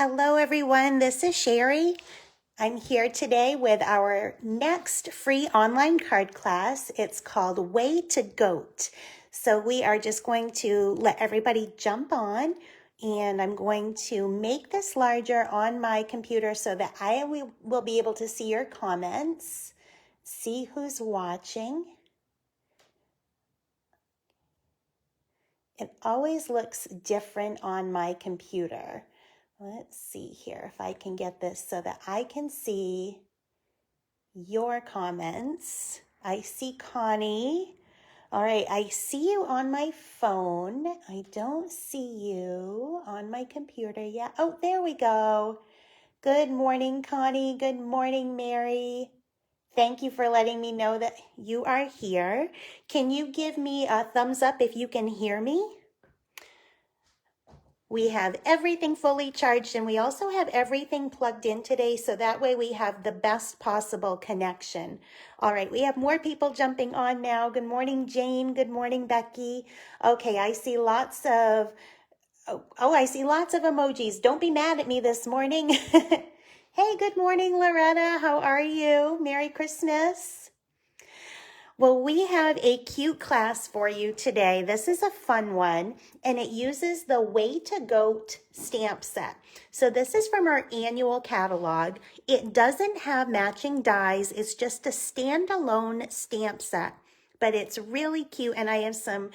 Hello everyone, this is Sherry. I'm here today with our next free online card class. It's called Way to Goat. So we are just going to let everybody jump on, and I'm going to make this larger on my computer so that I will be able to see your comments, see who's watching. It always looks different on my computer. Let's see here if I can get this so that I can see your comments. I see Connie. All right, I see you on my phone. I don't see you on my computer yet. Oh, there we go. Good morning, Connie. Good morning, Mary. Thank you for letting me know that you are here. Can you give me a thumbs up if you can hear me? We have everything fully charged, and we also have everything plugged in today, so that way we have the best possible connection. All right, we have more people jumping on now. Good morning, Jane. Good morning, Becky. Okay, I see lots of, I see lots of emojis. Don't be mad at me this morning. Hey, good morning, Loretta. How are you? Merry Christmas. Well, we have a cute class for you today. This is a fun one, and it uses the Way to Goat stamp set. So this is from our annual catalog. It doesn't have matching dies. It's just a standalone stamp set, but it's really cute, and I have some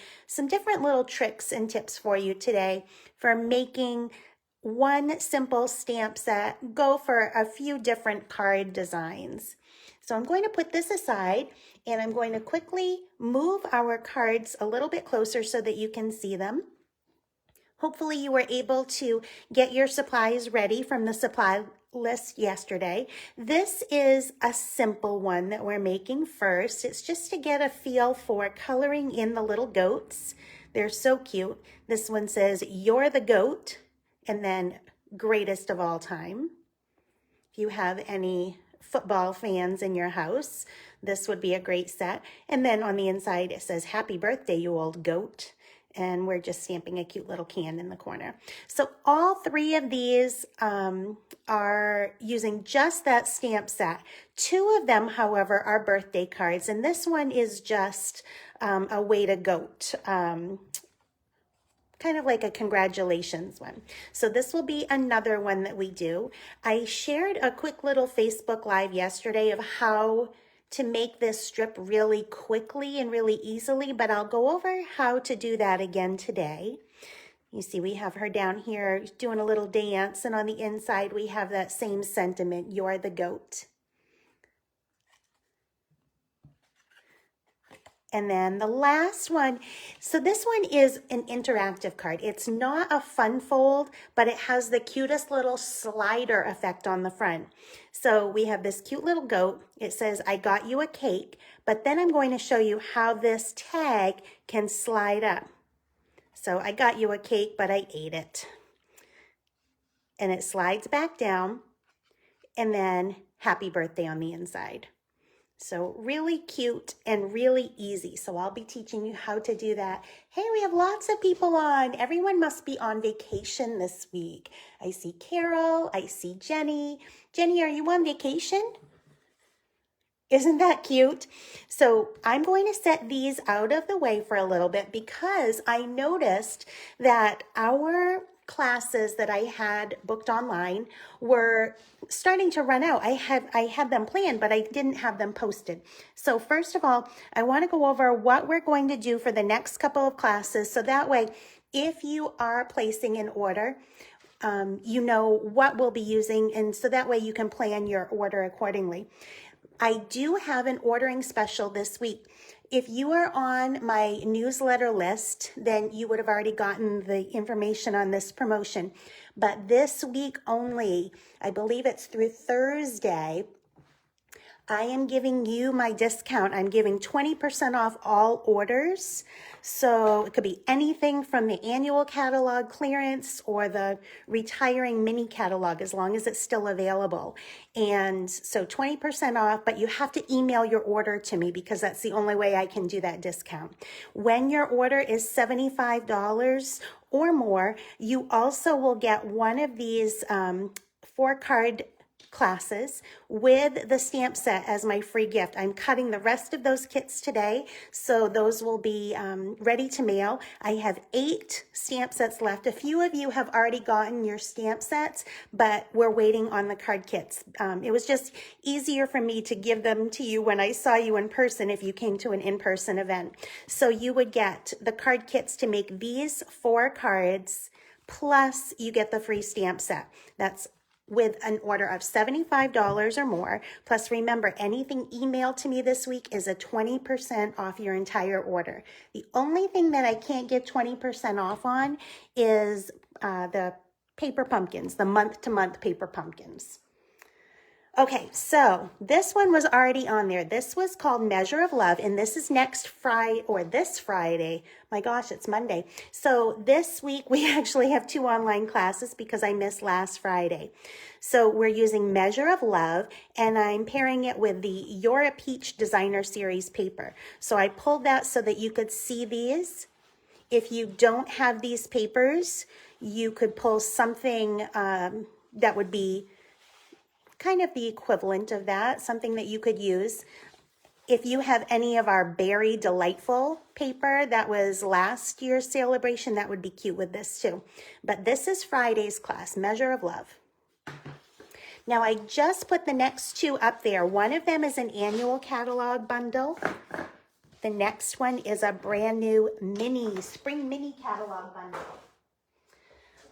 different little tricks and tips for you today for making one simple stamp set go for a few different card designs. So I'm going to put this aside, and I'm going to quickly move our cards a little bit closer so that you can see them. Hopefully you were able to get your supplies ready from the supply list yesterday. This is a simple one that we're making first. It's just to get a feel for coloring in the little goats. They're so cute. This one says, "You're the goat," and then "greatest of all time." If you have any football fans in your house, this would be a great set. And then on the inside, it says, "Happy birthday, you old goat." And we're just stamping a cute little can in the corner. So all three of these are using just that stamp set. Two of them, however, are birthday cards. And this one is just a Way to Goat, kind of like a congratulations one. So this will be another one that we do. I shared a quick little Facebook Live yesterday of how to make this strip really quickly and really easily, but I'll go over how to do that again today. You see, we have her down here doing a little dance, and on the inside we have that same sentiment, "You're the goat." And then the last one, so this one is an interactive card. It's not a fun fold, but it has the cutest little slider effect on the front. So we have this cute little goat. It says, "I got you a cake," but then I'm going to show you how this tag can slide up. So "I got you a cake, but I ate it." And it slides back down, and then "Happy birthday" on the inside. So really cute and really easy. So I'll be teaching you how to do that. Hey, we have lots of people on. Everyone must be on vacation this week. I see Carol. I see Jenny. Jenny, are you on vacation? Isn't that cute? So I'm going to set these out of the way for a little bit because I noticed that our classes that I had booked online were starting to run out. I had them planned, but I didn't have them posted. So first of all, I want to go over what we're going to do for the next couple of classes. So that way, if you are placing an order, you know what we'll be using. And so that way you can plan your order accordingly. I do have an ordering special this week. If you are on my newsletter list, then you would have already gotten the information on this promotion. But this week only, I believe it's through Thursday, I am giving you my discount. I'm giving 20% off all orders. So it could be anything from the annual catalog clearance or the retiring mini catalog, as long as it's still available. And so 20% off, but you have to email your order to me because that's the only way I can do that discount. When your order is $75 or more, you also will get one of these 4-card classes with the stamp set as my free gift. I'm cutting the rest of those kits today, so those will be ready to mail. I have 8 stamp sets left. A few of you have already gotten your stamp sets, but we're waiting on the card kits. It was just easier for me to give them to you when I saw you in person if you came to an in-person event. So you would get the card kits to make these 4 cards, plus you get the free stamp set. That's with an order of $75 or more. Plus, remember, anything emailed to me this week is a 20% off your entire order. The only thing that I can't get 20% off on is the paper pumpkins, the month-to-month paper pumpkins. Okay, so this one was already on there. This was called Measure of Love, and this is next Friday, or this Friday. My gosh, it's Monday. So this week we actually have 2 online classes because I missed last Friday. So we're using Measure of Love, and I'm pairing it with the You're a Peach Designer Series paper. So I pulled that so that you could see these. If you don't have these papers, you could pull something that would be kind of the equivalent of that, something that you could use. If you have any of our Berry Delightful paper, that was last year's celebration, that would be cute with this too. But this is Friday's class, Measure of Love. Now I just put the next 2 up there. One of them is an annual catalog bundle. The next one is a brand new spring mini catalog bundle.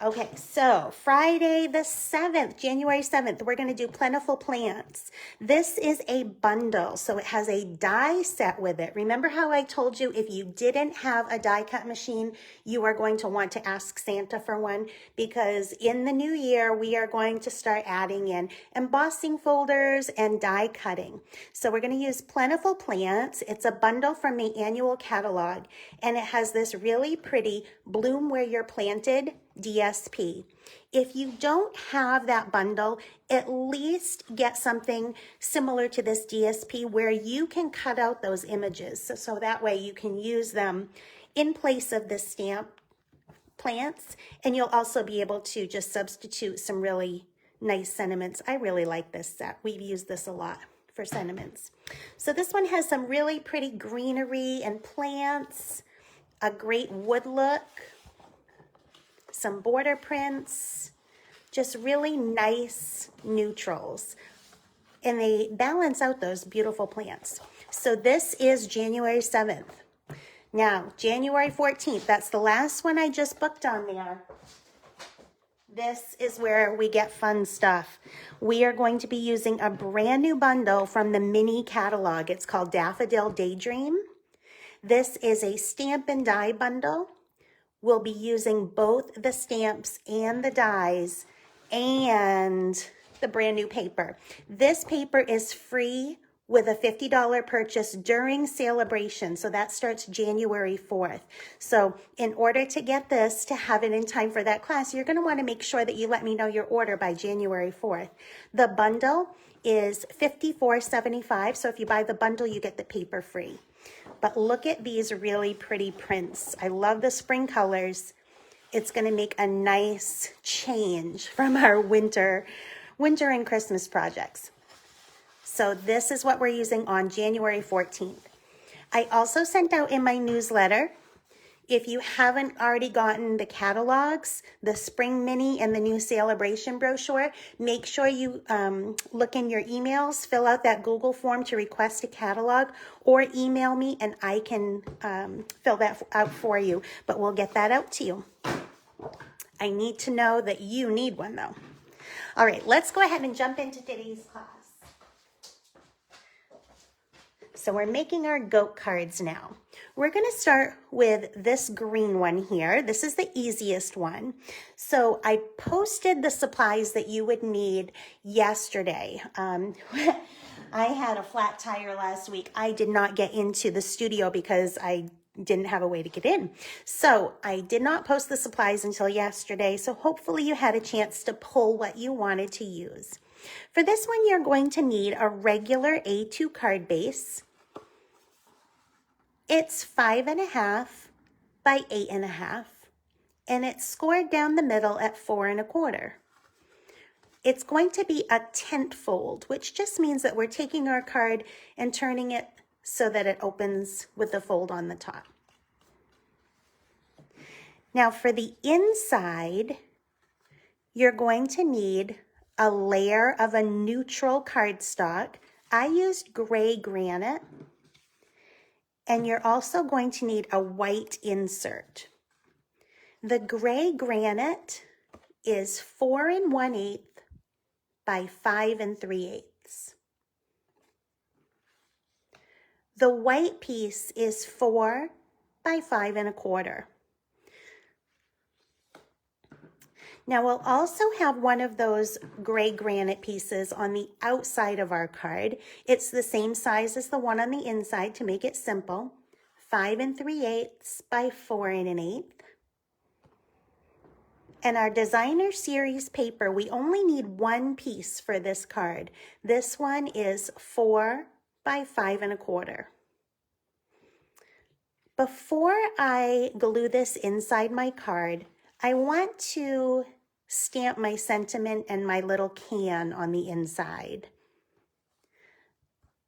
Okay, so Friday the 7th, January 7th, we're going to do Plentiful Plants. This is a bundle, so it has a die set with it. Remember how I told you if you didn't have a die cut machine, you are going to want to ask Santa for one, because in the new year, we are going to start adding in embossing folders and die cutting. So we're going to use Plentiful Plants. It's a bundle from the annual catalog, and it has this really pretty Bloom Where You're Planted DSP. If you don't have that bundle, at least get something similar to this DSP where you can cut out those images. So that way you can use them in place of the stamp plants, and you'll also be able to just substitute some really nice sentiments. I really like this set. We've used this a lot for sentiments. So this one has some really pretty greenery and plants, a great wood look, some border prints, just really nice neutrals. And they balance out those beautiful plants. So this is January 7th. Now, January 14th, that's the last one I just booked on there. This is where we get fun stuff. We are going to be using a brand new bundle from the mini catalog. It's called Daffodil Daydream. This is a stamp and die bundle. We'll be using both the stamps and the dies and the brand new paper. This paper is free with a $50 purchase during celebration. So that starts January 4th. So in order to get this, to have it in time for that class, you're going to want to make sure that you let me know your order by January 4th. The bundle is $54.75. So if you buy the bundle, you get the paper free. But look at these really pretty prints. I love the spring colors. It's going to make a nice change from our winter and Christmas projects. So this is what we're using on January 14th. I also sent out in my newsletter, if you haven't already gotten the catalogs, the spring mini and the new celebration brochure, make sure you look in your emails, fill out that Google form to request a catalog, or email me and I can fill that out for you, but we'll get that out to you. I need to know that you need one though. All right, let's go ahead and jump into today's class. So we're making our goat cards now. We're going to start with this green one here. This is the easiest one. So I posted the supplies that you would need yesterday. I had a flat tire last week. I did not get into the studio because I didn't have a way to get in. So I did not post the supplies until yesterday. So hopefully you had a chance to pull what you wanted to use. For this one, you're going to need a regular A2 card base. It's 5.5 by 8.5, and it's scored down the middle at 4 1/4. It's going to be a tent fold, which just means that we're taking our card and turning it so that it opens with the fold on the top. Now for the inside, you're going to need a layer of a neutral cardstock. I used gray granite, and you're also going to need a white insert. The gray granite is 4 1/8 by 5 3/8. The white piece is 4 by 5 1/4. Now we'll also have one of those gray granite pieces on the outside of our card. It's the same size as the one on the inside to make it simple. 5 3/8 by 4 1/8. And our designer series paper, we only need one piece for this card. This one is 4 by 5 1/4. Before I glue this inside my card, I want to stamp my sentiment and my little can on the inside.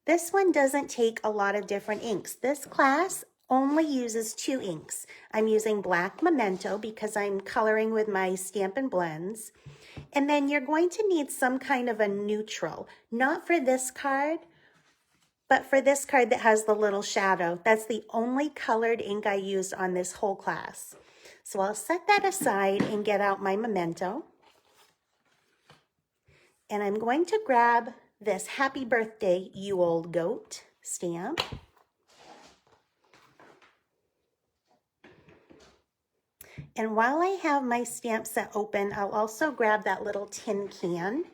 This one doesn't take a lot of different inks. This class only uses 2 inks. I'm using black Memento because I'm coloring with my Stampin' Blends. And then you're going to need some kind of a neutral, not for this card, but for this card that has the little shadow. That's the only colored ink I used on this whole class. So I'll set that aside and get out my Memento. And I'm going to grab this Happy Birthday, You Old Goat stamp. And while I have my stamp set open, I'll also grab that little tin can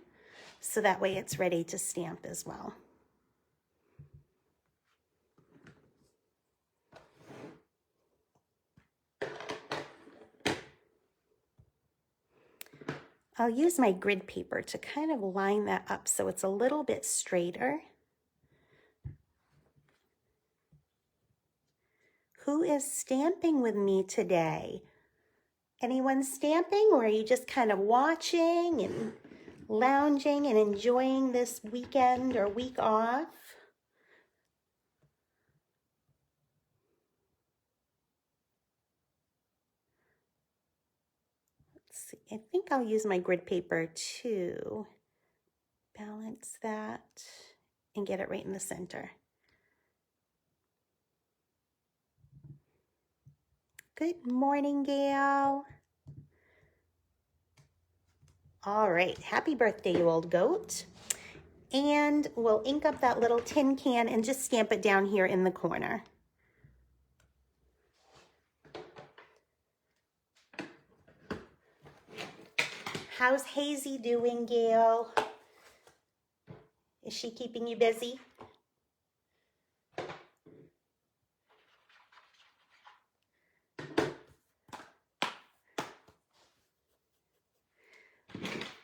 so that way it's ready to stamp as well. I'll use my grid paper to kind of line that up so it's a little bit straighter. Who is stamping with me today? Anyone stamping, or are you just kind of watching and lounging and enjoying this weekend or week off? Let's see, I think I'll use my grid paper to balance that and get it right in the center. Good morning, Gail. All right, happy birthday, you old goat. And we'll ink up that little tin can and just stamp it down here in the corner. How's Hazy doing, Gail? Is she keeping you busy?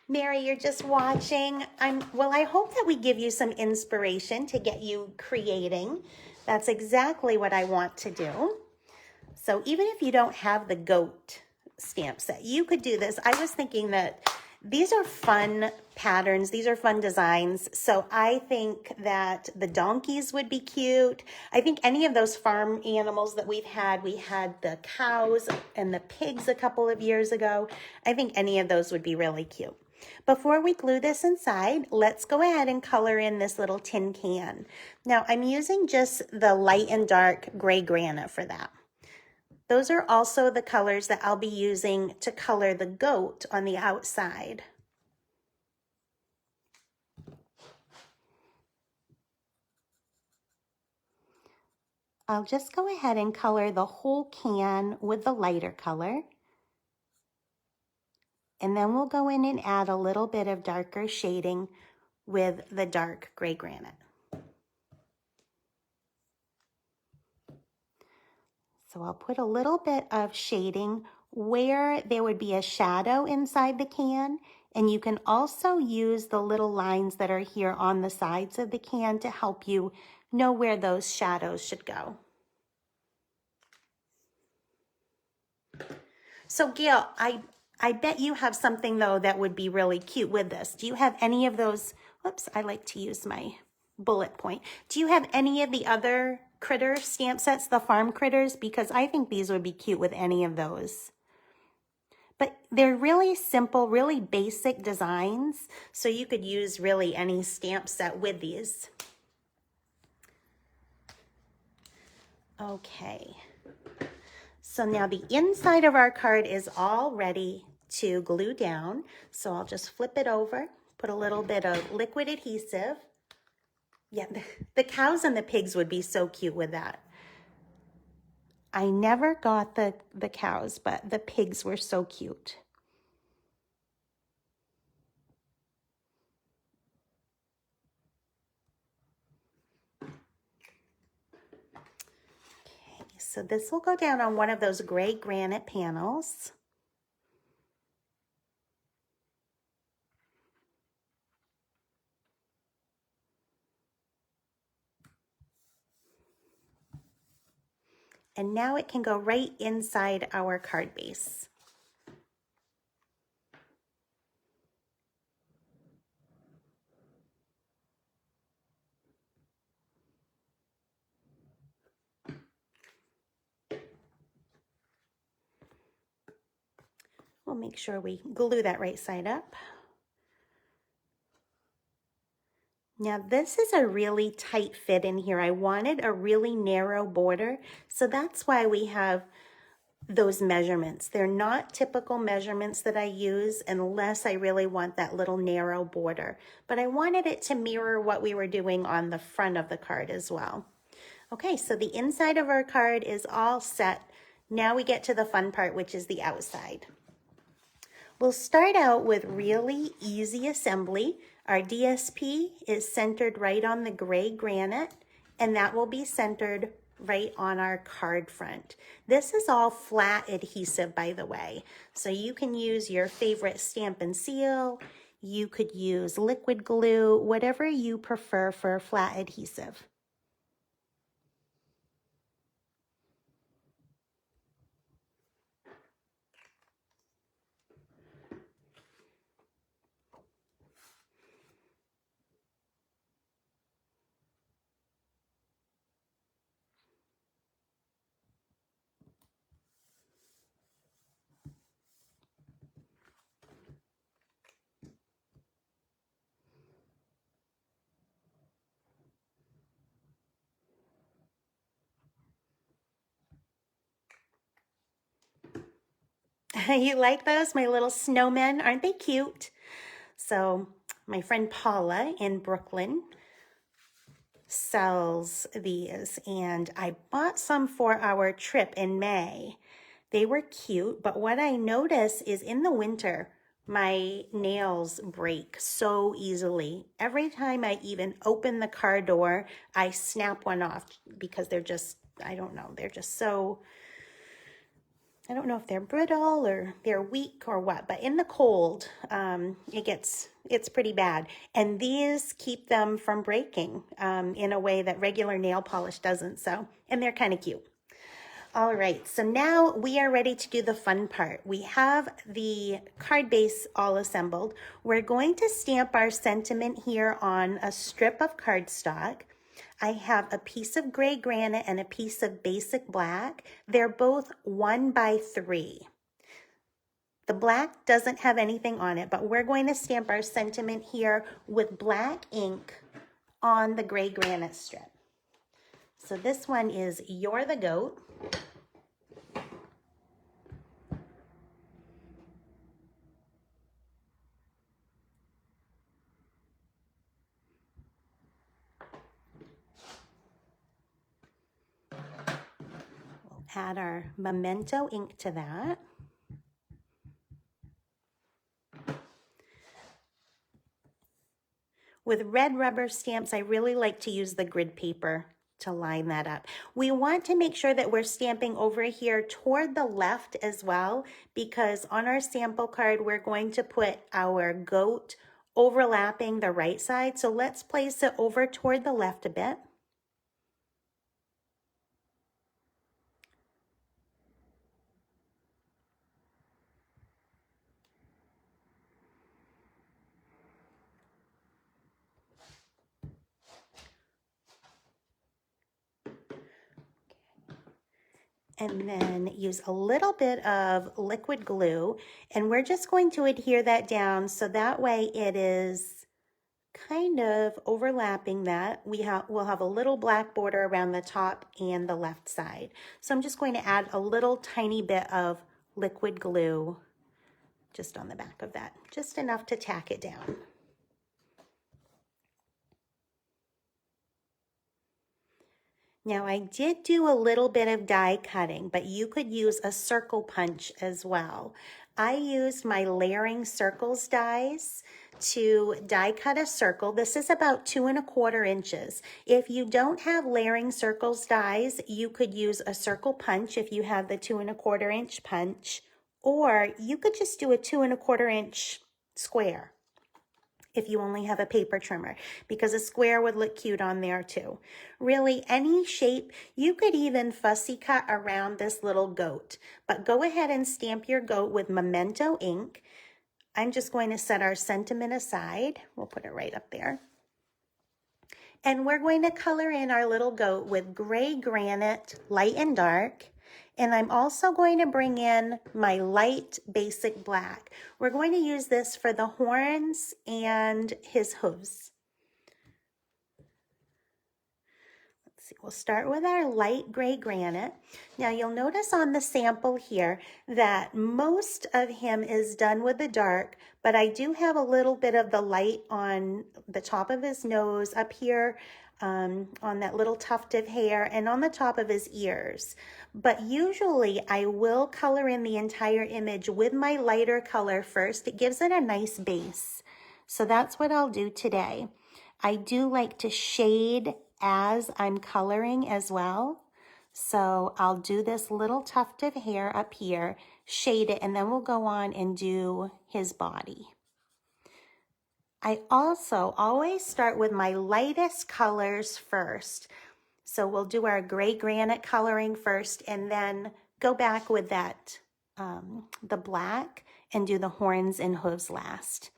Mary, you're just watching. Well, I hope that we give you some inspiration to get you creating. That's exactly what I want to do. So even if you don't have the goat stamp set, you could do this. I was thinking that these are fun patterns. These are fun designs. So I think that the donkeys would be cute. I think any of those farm animals that we had the cows and the pigs a couple of years ago. I think any of those would be really cute. Before we glue this inside, let's go ahead and color in this little tin can. Now I'm using just the light and dark gray granite for that. Those are also the colors that I'll be using to color the goat on the outside. I'll just go ahead and color the whole can with the lighter color. And then we'll go in and add a little bit of darker shading with the dark gray granite. So I'll put a little bit of shading where there would be a shadow inside the can. And you can also use the little lines that are here on the sides of the can to help you know where those shadows should go. So Gail, I bet you have something though that would be really cute with this. Do you have any of those? Whoops, I like to use my bullet point. Do you have any of the other critter stamp sets, the farm critters? Because I think these would be cute with any of those. But they're really simple, really basic designs. So you could use really any stamp set with these. Okay. So now the inside of our card is all ready to glue down. So I'll just flip it over, put a little bit of liquid adhesive. Yeah, the cows and the pigs would be so cute with that. I never got the cows, but the pigs were so cute. Okay, so this will go down on one of those gray granite panels. And now it can go right inside our card base. We'll make sure we glue that right side up. Now this is a really tight fit in here. I wanted a really narrow border, so that's why we have those measurements. They're not typical measurements that I use unless I really want that little narrow border, but I wanted it to mirror what we were doing on the front of the card as well. Okay, so the inside of our card is all set. Now we get to the fun part, which is the outside. We'll start out with really easy assembly. Our DSP is centered right on the gray granite, and that will be centered right on our card front. This is all flat adhesive, by the way. So you can use your favorite Stampin' Seal. You could use liquid glue, whatever you prefer for flat adhesive. You like those, my little snowmen? Aren't they cute? So my friend Paula in Brooklyn sells these, and I bought some for our trip in May. They were cute, but what I notice is in the winter, my nails break so easily. Every time I even open the car door, I snap one off because they're just, I don't know, they're just so, I don't know if they're brittle or they're weak or what, but in the cold, it's pretty bad. And these keep them from breaking in a way that regular nail polish doesn't. So, and they're kind of cute. All right, so now we are ready to do the fun part. We have the card base all assembled. We're going to stamp our sentiment here on a strip of cardstock. I have a piece of gray granite and a piece of basic black. They're both 1 by 3. The black doesn't have anything on it, but we're going to stamp our sentiment here with black ink on the gray granite strip. So this one is You're the Goat. Add our Memento ink to that. With red rubber stamps, I really like to use the grid paper to line that up. We want to make sure that we're stamping over here toward the left as well, because on our sample card, we're going to put our goat overlapping the right side. So let's place it over toward the left a bit. And then use a little bit of liquid glue, and we're just going to adhere that down so that way it is kind of overlapping that. We'll have a little black border around the top and the left side. So I'm just going to add a little tiny bit of liquid glue just on the back of that, just enough to tack it down. Now I did do a little bit of die cutting, but you could use a circle punch as well. I used my layering circles dies to die cut a circle. This is about 2 1/4 inches. If you don't have layering circles dies, you could use a circle punch if you have the 2 1/4 inch punch, or you could just do a 2 1/4 inch square if you only have a paper trimmer, because a square would look cute on there too. Really, any shape. You could even fussy cut around this little goat, but go ahead and stamp your goat with Memento ink. I'm just going to set our sentiment aside. We'll put it right up there. And we're going to color in our little goat with gray granite, light and dark. And I'm also going to bring in my light basic black. We're going to use this for the horns and his hooves. Let's see, we'll start with our light gray granite. Now you'll notice on the sample here that most of him is done with the dark, but I do have a little bit of the light on the top of his nose up here, on that little tuft of hair, and on the top of his ears. But usually I will color in the entire image with my lighter color first. It gives it a nice base. So that's what I'll do today. I do like to shade as I'm coloring as well. So I'll do this little tuft of hair up here, shade it, and then we'll go on and do his body. I also always start with my lightest colors first. So we'll do our gray granite coloring first and then go back with that, the black, and do the horns and hooves last.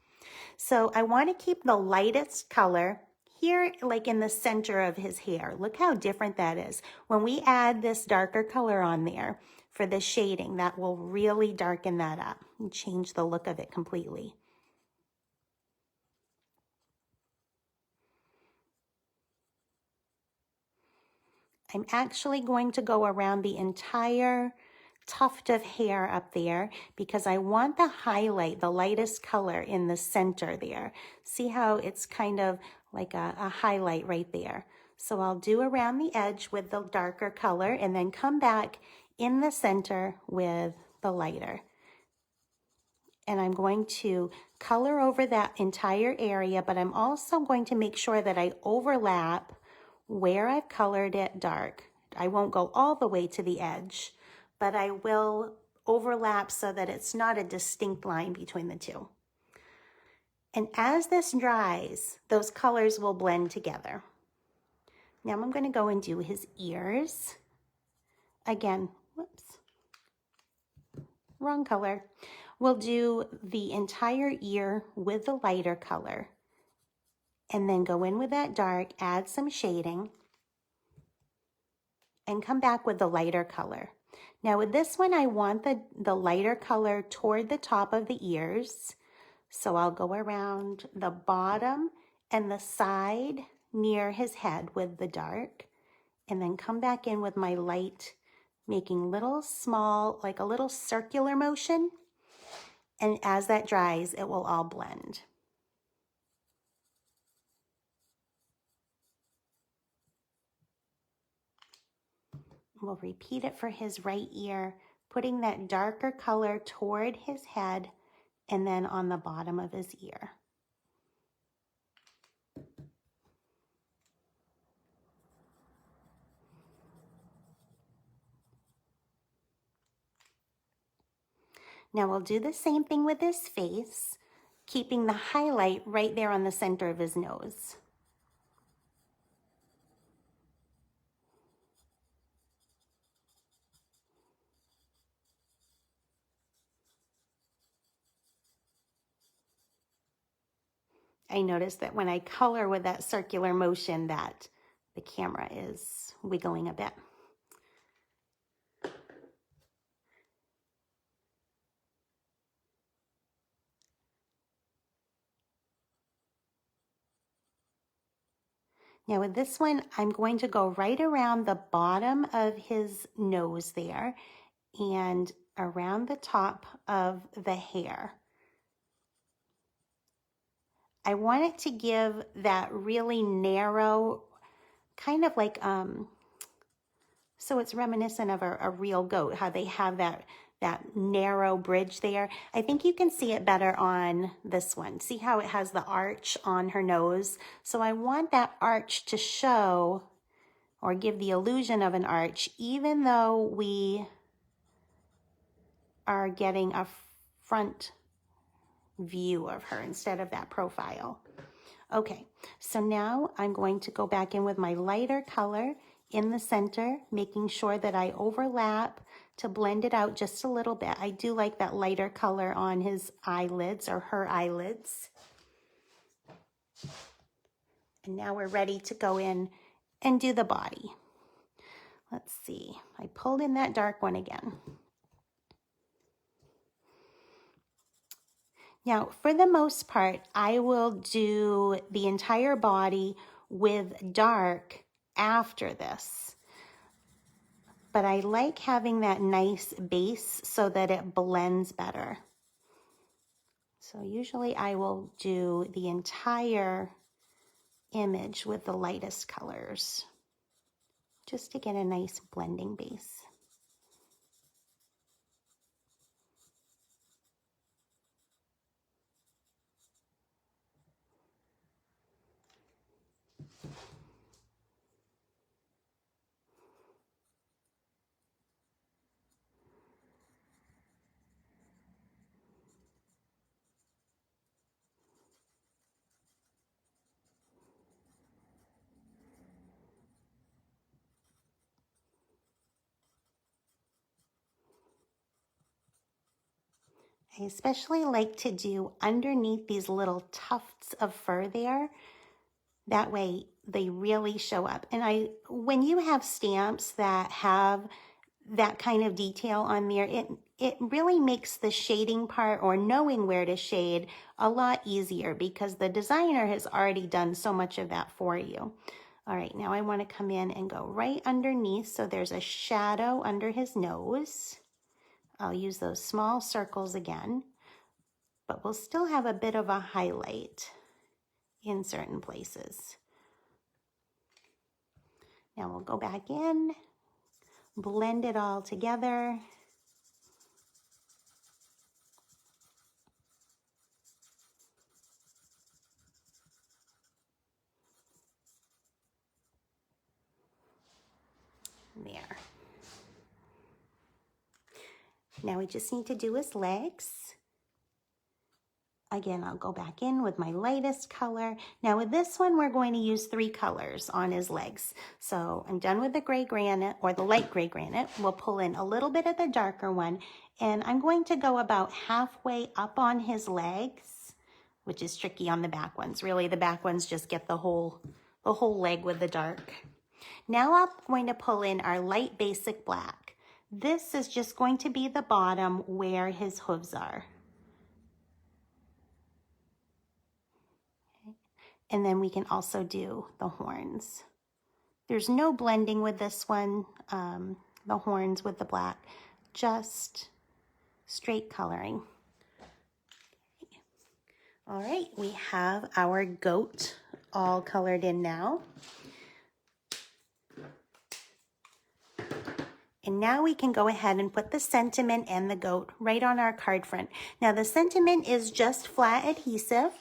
So I want to keep the lightest color here, like in the center of his hair. Look how different that is. When we add this darker color on there for the shading, that will really darken that up and change the look of it completely. I'm actually going to go around the entire tuft of hair up there because I want the highlight, the lightest color in the center there. See how it's kind of like a highlight right there. So I'll do around the edge with the darker color and then come back in the center with the lighter. And I'm going to color over that entire area, but I'm also going to make sure that I overlap where I've colored it dark. I won't go all the way to the edge, but I will overlap so that it's not a distinct line between the two. And as this dries, those colors will blend together. Now I'm going to go and do his ears. Again, whoops, wrong color. We'll do the entire ear with the lighter color and then go in with that dark, add some shading, and come back with the lighter color. Now with this one, I want the lighter color toward the top of the ears. So I'll go around the bottom and the side near his head with the dark, and then come back in with my light, making little small, like a little circular motion. And as that dries, it will all blend. We'll repeat it for his right ear, putting that darker color toward his head and then on the bottom of his ear. Now we'll do the same thing with his face, keeping the highlight right there on the center of his nose. I noticed that when I color with that circular motion that the camera is wiggling a bit. Now with this one, I'm going to go right around the bottom of his nose there and around the top of the hair. I want it to give that really narrow, kind of like, so it's reminiscent of a real goat, how they have that narrow bridge there. I think you can see it better on this one. See how it has the arch on her nose? So I want that arch to show or give the illusion of an arch, even though we are getting a front view of her instead of that profile. Okay, so now I'm going to go back in with my lighter color in the center, making sure that I overlap to blend it out just a little bit. I do like that lighter color on his eyelids or her eyelids. And now we're ready to go in and do the body. Let's see, I pulled in that dark one again. Now, for the most part, I will do the entire body with dark after this. But I like having that nice base so that it blends better. So usually I will do the entire image with the lightest colors, just to get a nice blending base. I especially like to do underneath these little tufts of fur there. That way they really show up. And when you have stamps that have that kind of detail on there, it really makes the shading part or knowing where to shade a lot easier because the designer has already done so much of that for you. All right, now I want to come in and go right underneath so there's a shadow under his nose. I'll use those small circles again, but we'll still have a bit of a highlight in certain places. Now we'll go back in, blend it all together. There. Now we just need to do his legs. Again, I'll go back in with my lightest color. Now with this one, we're going to use 3 colors on his legs. So I'm done with the gray granite or the light gray granite. We'll pull in a little bit of the darker one, and I'm going to go about halfway up on his legs, which is tricky on the back ones. Really, the back ones just get the whole leg with the dark. Now I'm going to pull in our light basic black. This is just going to be the bottom where his hooves are. And then we can also do the horns. There's no blending with this one, the horns with the black, just straight coloring. All right, we have our goat all colored in now. And now we can go ahead and put the sentiment and the goat right on our card front. Now the sentiment is just flat adhesive.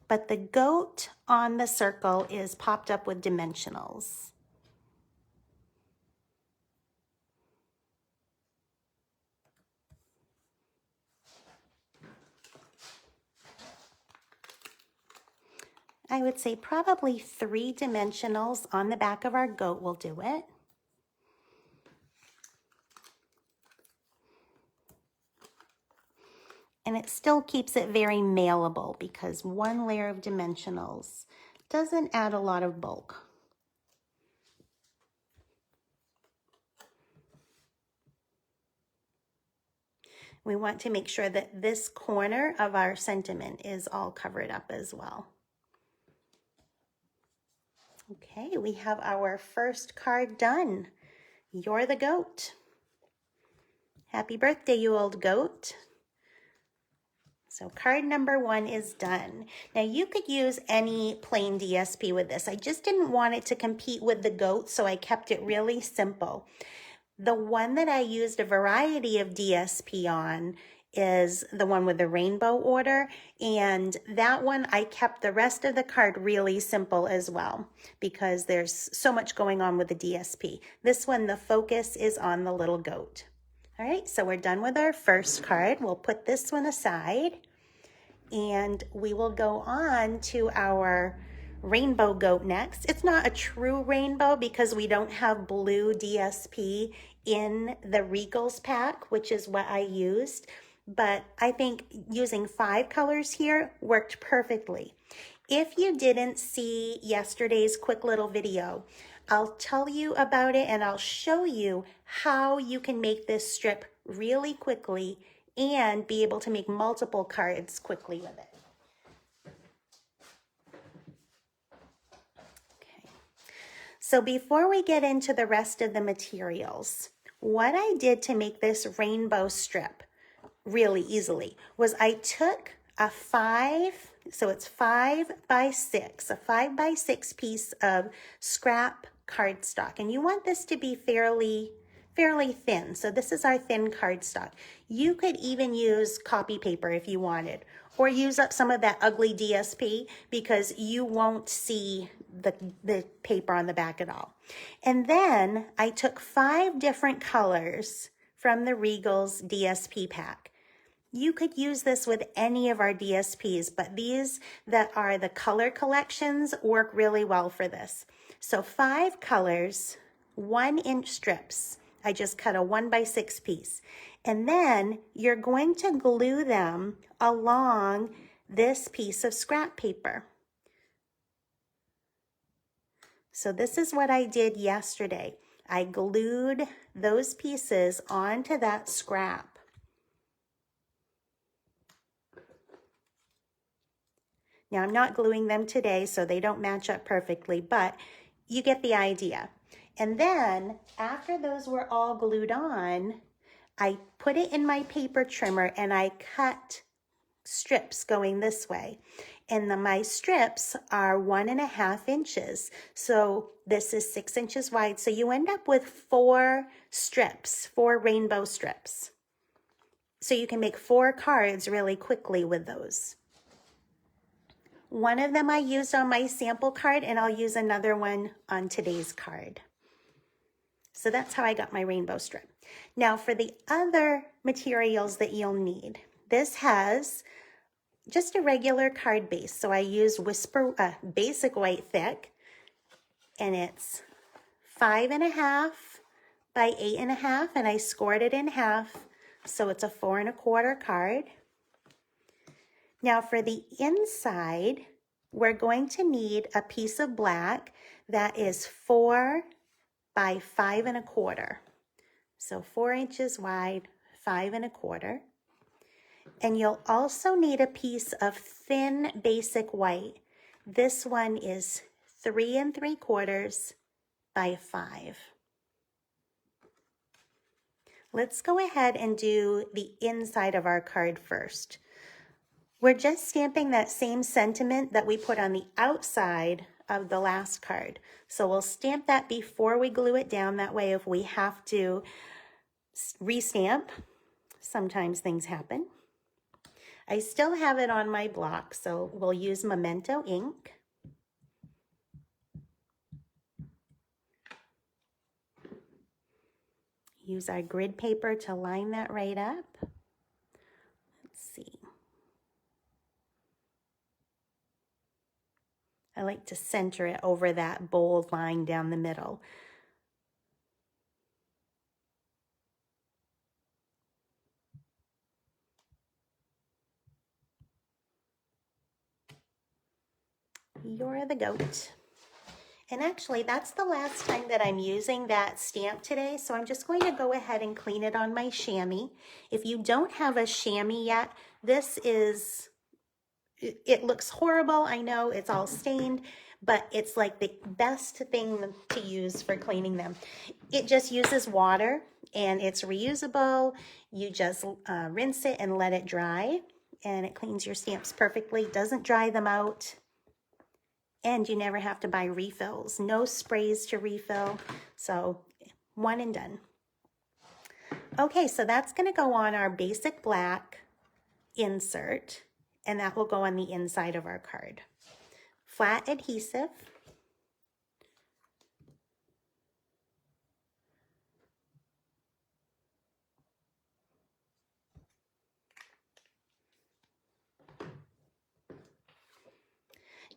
But the goat on the circle is popped up with dimensionals. I would say probably 3 dimensionals on the back of our goat will do it. And it still keeps it very malleable because 1 layer of dimensionals doesn't add a lot of bulk. We want to make sure that this corner of our sentiment is all covered up as well. Okay, we have our first card done. You're the goat. Happy birthday, you old goat. So card number 1 is done. Now you could use any plain DSP with this. I just didn't want it to compete with the goat, so I kept it really simple. The one that I used a variety of DSP on is the one with the rainbow order, and that one I kept the rest of the card really simple as well because there's so much going on with the DSP. This one, the focus is on the little goat. All right, so we're done with our first card. We'll put this one aside and we will go on to our rainbow goat next. It's not a true rainbow because we don't have blue DSP in the Regals pack, which is what I used, but I think using 5 colors here worked perfectly. If you didn't see yesterday's quick little video, I'll tell you about it and I'll show you how you can make this strip really quickly and be able to make multiple cards quickly with it. Okay. So before we get into the rest of the materials, what I did to make this rainbow strip really easily was I took a 5, so it's 5 by 6, a 5 by 6 piece of scrap cardstock. And you want this to be fairly thin. So this is our thin cardstock. You could even use copy paper if you wanted, or use up some of that ugly DSP because you won't see the paper on the back at all. And then I took 5 different colors from the Regals DSP pack. You could use this with any of our DSPs, but these that are the color collections work really well for this. So 5 colors, 1-inch strips. I just cut a 1 by 6 piece. And then you're going to glue them along this piece of scrap paper. So this is what I did yesterday. I glued those pieces onto that scrap. Now I'm not gluing them today, so they don't match up perfectly, but you get the idea. And then after those were all glued on, I put it in my paper trimmer and I cut strips going this way. And my strips are 1.5 inches. So this is 6 inches wide. So you end up with 4 strips, 4 rainbow strips. So you can make 4 cards really quickly with those. One of them I used on my sample card, and I'll use another one on today's card. So that's how I got my rainbow strip. Now for the other materials that you'll need, this has just a regular card base. So I used Basic White Thick, and it's 5.5 by 8.5, and I scored it in half, so it's a 4 1/4 card. Now for the inside, we're going to need a piece of black that is 4 by 5 1/4. So 4 inches wide, 5 1/4. And you'll also need a piece of thin basic white. This one is 3 3/4 by 5. Let's go ahead and do the inside of our card first. We're just stamping that same sentiment that we put on the outside of the last card. So we'll stamp that before we glue it down. That way if we have to restamp, sometimes things happen. I still have it on my block, so we'll use Memento ink. Use our grid paper to line that right up. Let's see. I like to center it over that bold line down the middle. You're the goat. And actually, that's the last time that I'm using that stamp today, so I'm just going to go ahead and clean it on my chamois. If you don't have a chamois yet, this is, it looks horrible. I know it's all stained, but it's like the best thing to use for cleaning them. It just uses water and it's reusable. You just rinse it and let it dry, and it cleans your stamps perfectly, doesn't dry them out. And you never have to buy refills. No sprays to refill. So one and done. Okay, so that's going to go on our basic black insert, and that will go on the inside of our card. Flat adhesive.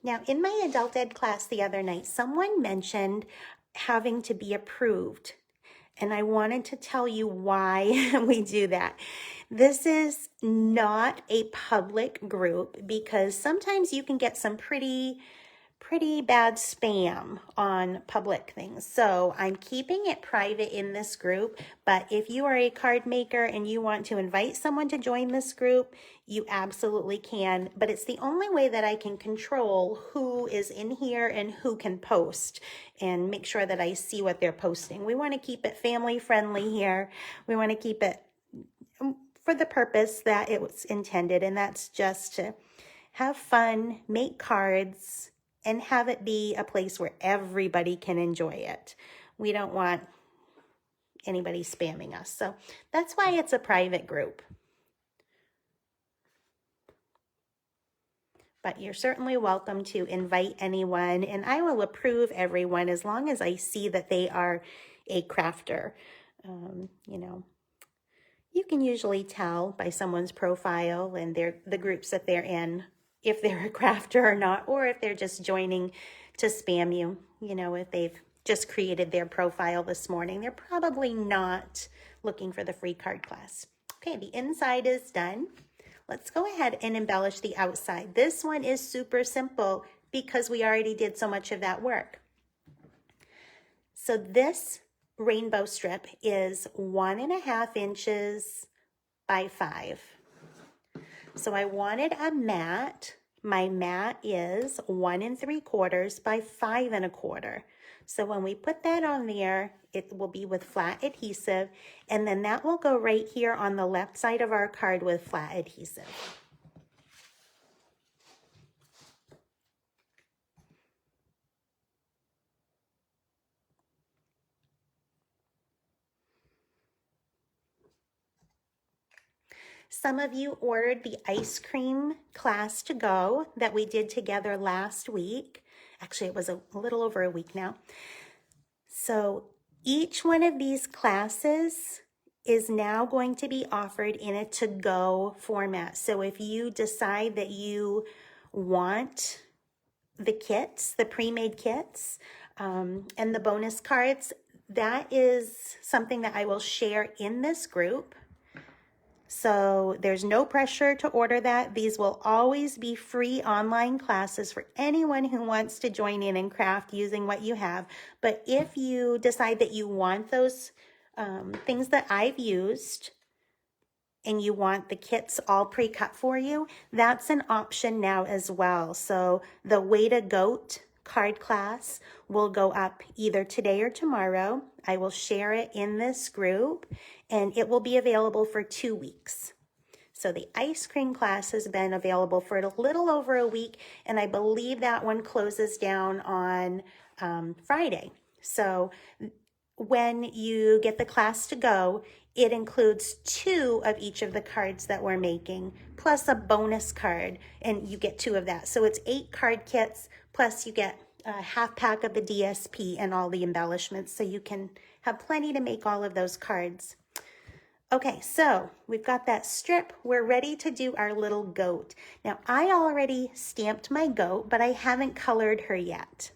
Now, in my adult ed class the other night, someone mentioned having to be approved. And I wanted to tell you why we do that. This is not a public group because sometimes you can get some pretty bad spam on public things. So I'm keeping it private in this group, but if you are a card maker and you want to invite someone to join this group, you absolutely can. But it's the only way that I can control who is in here and who can post and make sure that I see what they're posting. We want to keep it family friendly here. We want to keep it for the purpose that it was intended, and that's just to have fun, make cards, and have it be a place where everybody can enjoy it. We don't want anybody spamming us. So that's why it's a private group. But you're certainly welcome to invite anyone, and I will approve everyone as long as I see that they are a crafter. You know, you can usually tell by someone's profile and the groups that they're in if they're a crafter or not, or if they're just joining to spam you. You know, if they've just created their profile this morning, they're probably not looking for the free card class. Okay, the inside is done. Let's go ahead and embellish the outside. This one is super simple because we already did so much of that work. So this rainbow strip is 1.5 inches by 5. So I wanted a mat. My mat is 1 3/4 by 5 1/4. So when we put that on there, it will be with flat adhesive, and then that will go right here on the left side of our card with flat adhesive. Some of you ordered the ice cream class to go that we did together last week. Actually, it was a little over a week now. So each one of these classes is now going to be offered in a to-go format. So if you decide that you want the kits, the pre-made kits, and the bonus cards, that is something that I will share in this group. So there's no pressure to order that. These will always be free online classes for anyone who wants to join in and craft using what you have. But if you decide that you want those things that I've used and you want the kits all pre-cut for you, that's an option now as well. So the Way to Goat card class will go up either today or tomorrow. I will share it in this group, and it will be available for 2 weeks. So the ice cream class has been available for a little over a week, and I believe that one closes down on Friday. So when you get the class to go, it includes 2 of each of the cards that we're making, plus a bonus card, and you get 2 of that. So it's 8 card kits, plus you get a half pack of the DSP and all the embellishments, so you can have plenty to make all of those cards. Okay, so we've got that strip. We're ready to do our little goat. Now, I already stamped my goat, but I haven't colored her yet.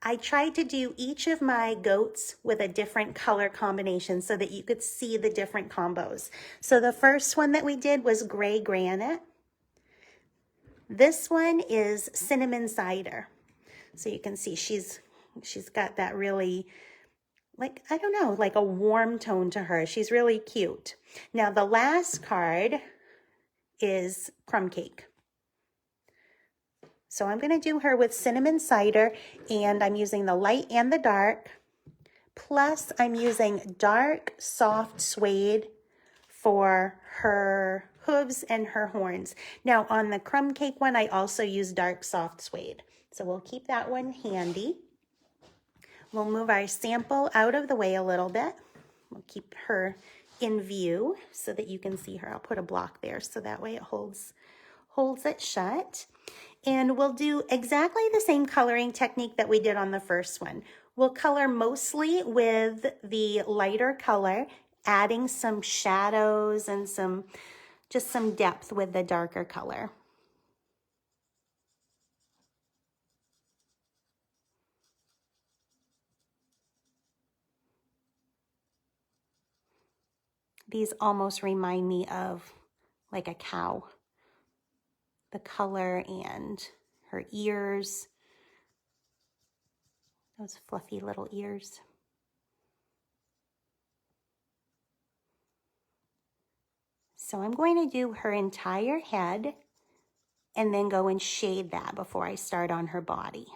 I tried to do each of my goats with a different color combination so that you could see the different combos. So the first one that we did was gray granite. This one is cinnamon cider. So you can see she's got that really, like, I don't know, like a warm tone to her. She's really cute. Now the last card is crumb cake. So I'm going to do her with cinnamon cider, and I'm using the light and the dark. Plus I'm using dark soft suede for her hooves and her horns. Now on the crumb cake one, I also use dark soft suede. So we'll keep that one handy. We'll move our sample out of the way a little bit. We'll keep her in view so that you can see her. I'll put a block there so that way it holds it shut. And we'll do exactly the same coloring technique that we did on the first one. We'll color mostly with the lighter color, adding some shadows and just some depth with the darker color. These almost remind me of like a cow. The color and her ears, those fluffy little ears. So I'm going to do her entire head and then go and shade that before I start on her body.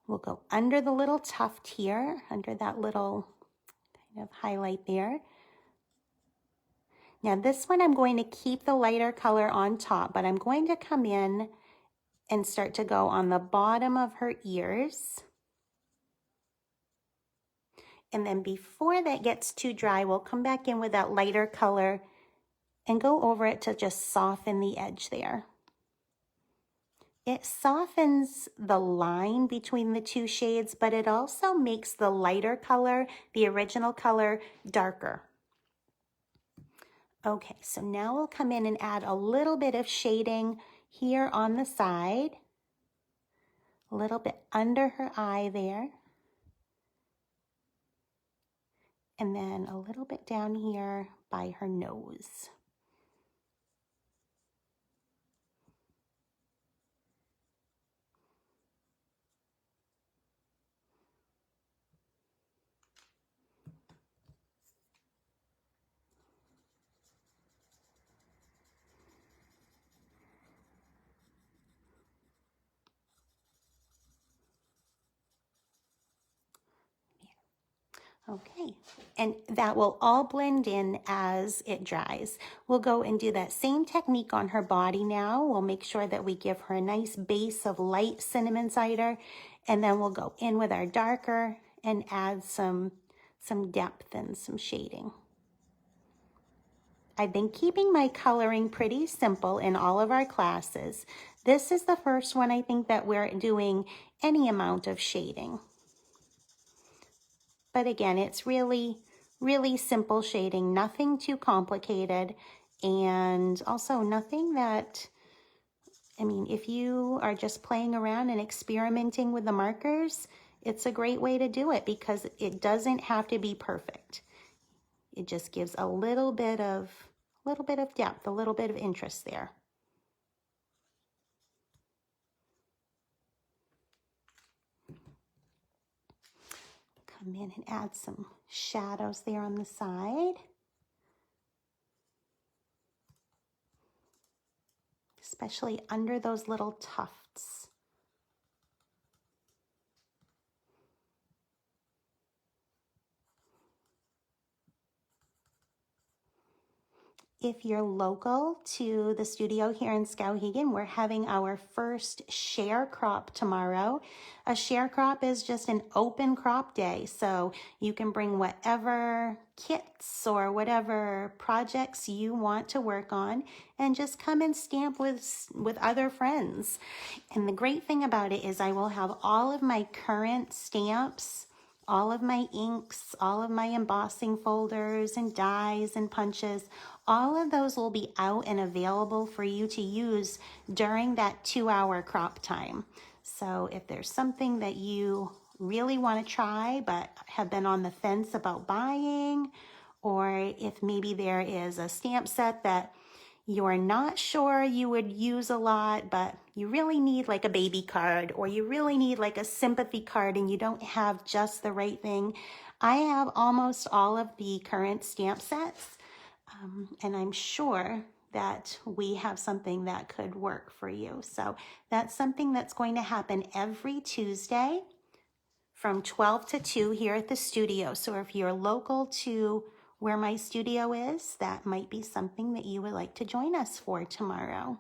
We'll go under the little tuft here, under that little kind of highlight there. Now this one I'm going to keep the lighter color on top, but I'm going to come in and start to go on the bottom of her ears. And then before that gets too dry, we'll come back in with that lighter color and go over it to just soften the edge there. It softens the line between the two shades, but it also makes the lighter color, the original color, darker. Okay, so now we'll come in and add a little bit of shading here on the side, a little bit under her eye there, and then a little bit down here by her nose. Okay, and that will all blend in as it dries. We'll go and do that same technique on her body now. We'll make sure that we give her a nice base of light cinnamon cider, and then we'll go in with our darker and add some depth and some shading. I've been keeping my coloring pretty simple in all of our classes. This is the first one I think that we're doing any amount of shading. But again, it's really, really simple shading, nothing too complicated, and also nothing that, I mean, if you are just playing around and experimenting with the markers, it's a great way to do it because it doesn't have to be perfect. It just gives a little bit of depth, a little bit of interest there. Come in and add some shadows there on the side. Especially under those little tufts. If you're local to the studio here in Skowhegan, we're having our first share crop tomorrow. A share crop is just an open crop day, so you can bring whatever kits or whatever projects you want to work on and just come and stamp with other friends. And the great thing about it is I will have all of my current stamps, all of my inks, all of my embossing folders and dies and punches, all of those will be out and available for you to use during that 2-hour crop time. So if there's something that you really want to try but have been on the fence about buying, or if maybe there is a stamp set that you're not sure you would use a lot, but you really need like a baby card, or you really need like a sympathy card and you don't have just the right thing, I have almost all of the current stamp sets, and I'm sure that we have something that could work for you. So that's something that's going to happen every Tuesday from 12 to 2 here at the studio. So if you're local to where my studio is, that might be something that you would like to join us for tomorrow.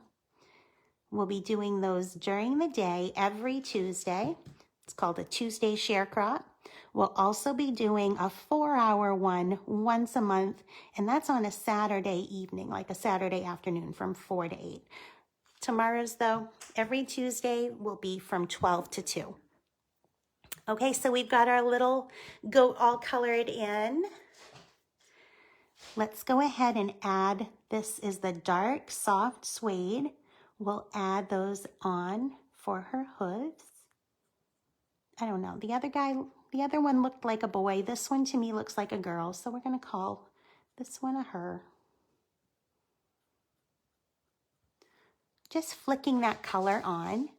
We'll be doing those during the day every Tuesday. It's called a Tuesday Share Crop. We'll also be doing a 4-hour one once a month, and that's on a Saturday evening, like a Saturday afternoon from 4 to 8. Tomorrow's, though, every Tuesday will be from 12 to 2. Okay, so we've got our little goat all colored in. Let's go ahead and add, this is the dark soft suede. We'll add those on for her hooves. I don't know, the other one looked like a boy. This one to me looks like a girl, so we're gonna call this one a her. Just flicking that color on,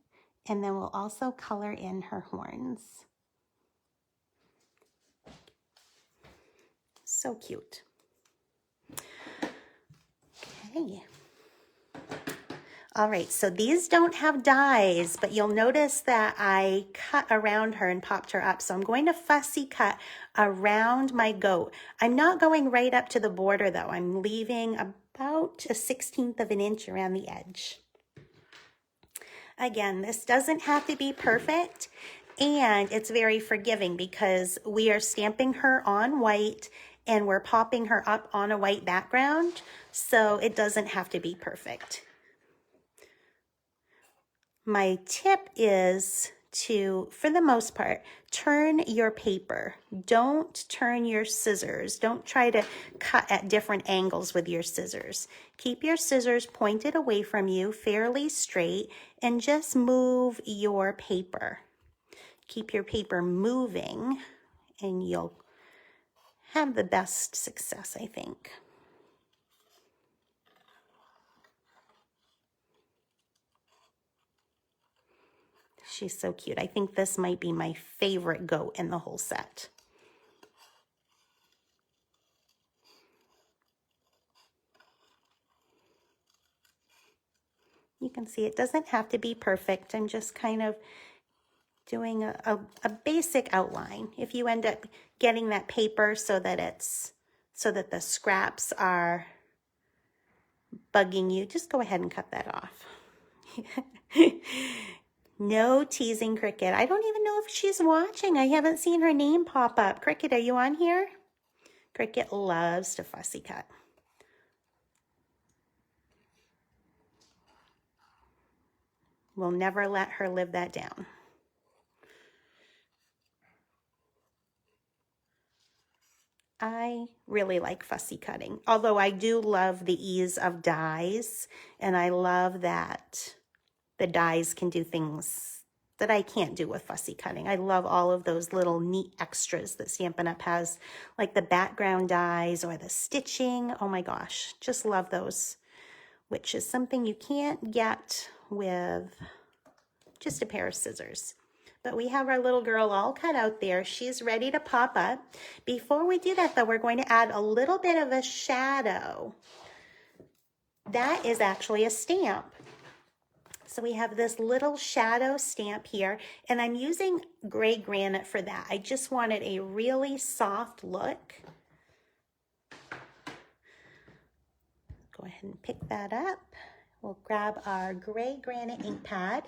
and then we'll also color in her horns. So cute. Okay. All right, so these don't have dies, but you'll notice that I cut around her and popped her up. So I'm going to fussy cut around my goat. I'm not going right up to the border though. I'm leaving about a 1/16 of an inch around the edge. Again, this doesn't have to be perfect, and it's very forgiving because we are stamping her on white and we're popping her up on a white background, so it doesn't have to be perfect. My tip is to, for the most part, turn your paper. Don't turn your scissors. Don't try to cut at different angles with your scissors. Keep your scissors pointed away from you, fairly straight, and just move your paper. Keep your paper moving, and you'll have the best success, I think. She's so cute. I think this might be my favorite goat in the whole set. You can see it doesn't have to be perfect. I'm just kind of doing a basic outline. If you end up getting that paper so that the scraps are bugging you, just go ahead and cut that off. No teasing, Cricket. I don't even know if she's watching. I haven't seen her name pop up. Cricket, are you on here? Cricket loves to fussy cut. We'll never let her live that down. I really like fussy cutting, although I do love the ease of dies, and I love that the dies can do things that I can't do with fussy cutting. I love all of those little neat extras that Stampin' Up! Has, like the background dies or the stitching. Oh my gosh, just love those, which is something you can't get with just a pair of scissors. But we have our little girl all cut out there. She's ready to pop up. Before we do that, though, we're going to add a little bit of a shadow. That is actually a stamp. So we have this little shadow stamp here, and I'm using gray granite for that. I just wanted a really soft look. ahead and pick that up. We'll grab our gray granite ink pad.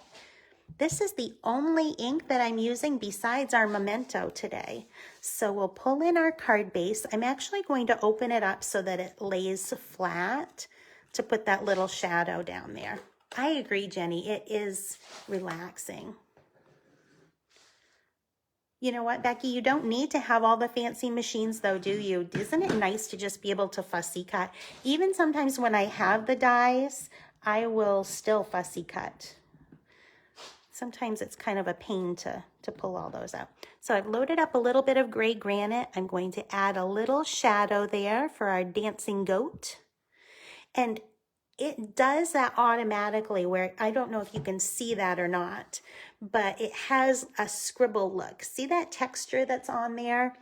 This is the only ink that I'm using besides our Memento today. So we'll pull in our card base. I'm actually going to open it up so that it lays flat to put that little shadow down there. I agree, Jenny, it is relaxing. You know what, Becky, you don't need to have all the fancy machines though, do you? Isn't it nice to just be able to fussy cut? Even sometimes when I have the dies, I will still fussy cut. Sometimes it's kind of a pain to pull all those out. So I've loaded up a little bit of gray granite. I'm going to add a little shadow there for our dancing goat. And it does that automatically where I don't know if you can see that or not, but it has a scribble look. See that texture that's on there?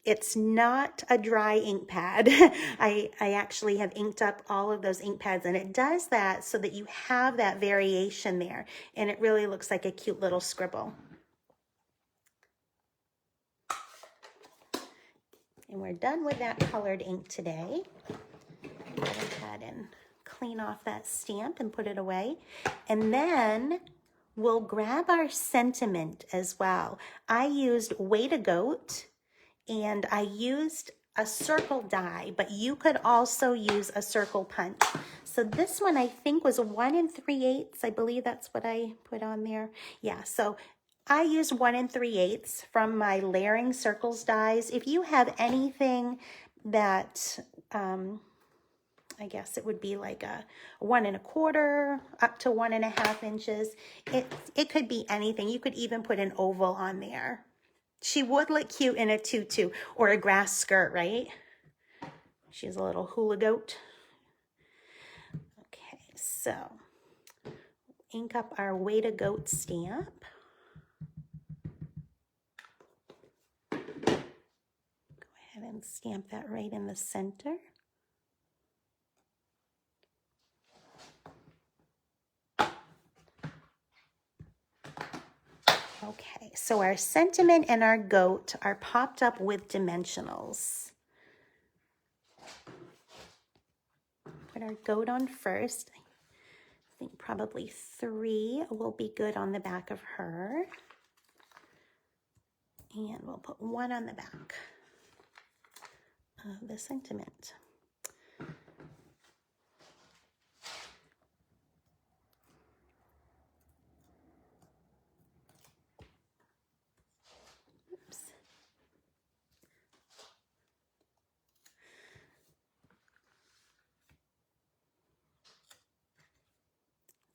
It's not a dry ink pad. I actually have inked up all of those ink pads, and it does that so that you have that variation there, and it really looks like a cute little scribble. And we're done with that colored ink today. Go ahead and clean off that stamp and put it away. And then we'll grab our sentiment as well. I used Way to Goat, and I used a circle die, but you could also use a circle punch. So this one I think was 1 3/8. I believe that's what I put on there. Yeah, so I used 1 3/8 from my layering circles dies. If you have anything that, I guess it would be like a 1 1/4 up to 1 1/2 inches. It could be anything. You could even put an oval on there. She would look cute in a tutu or a grass skirt, right? She's a little hula goat. Okay, so ink up our Way to Goat stamp. Go ahead and stamp that right in the center. Okay, so our sentiment and our goat are popped up with dimensionals. Put our goat on first. I think probably 3 will be good on the back of her. And we'll put 1 on the back of the sentiment.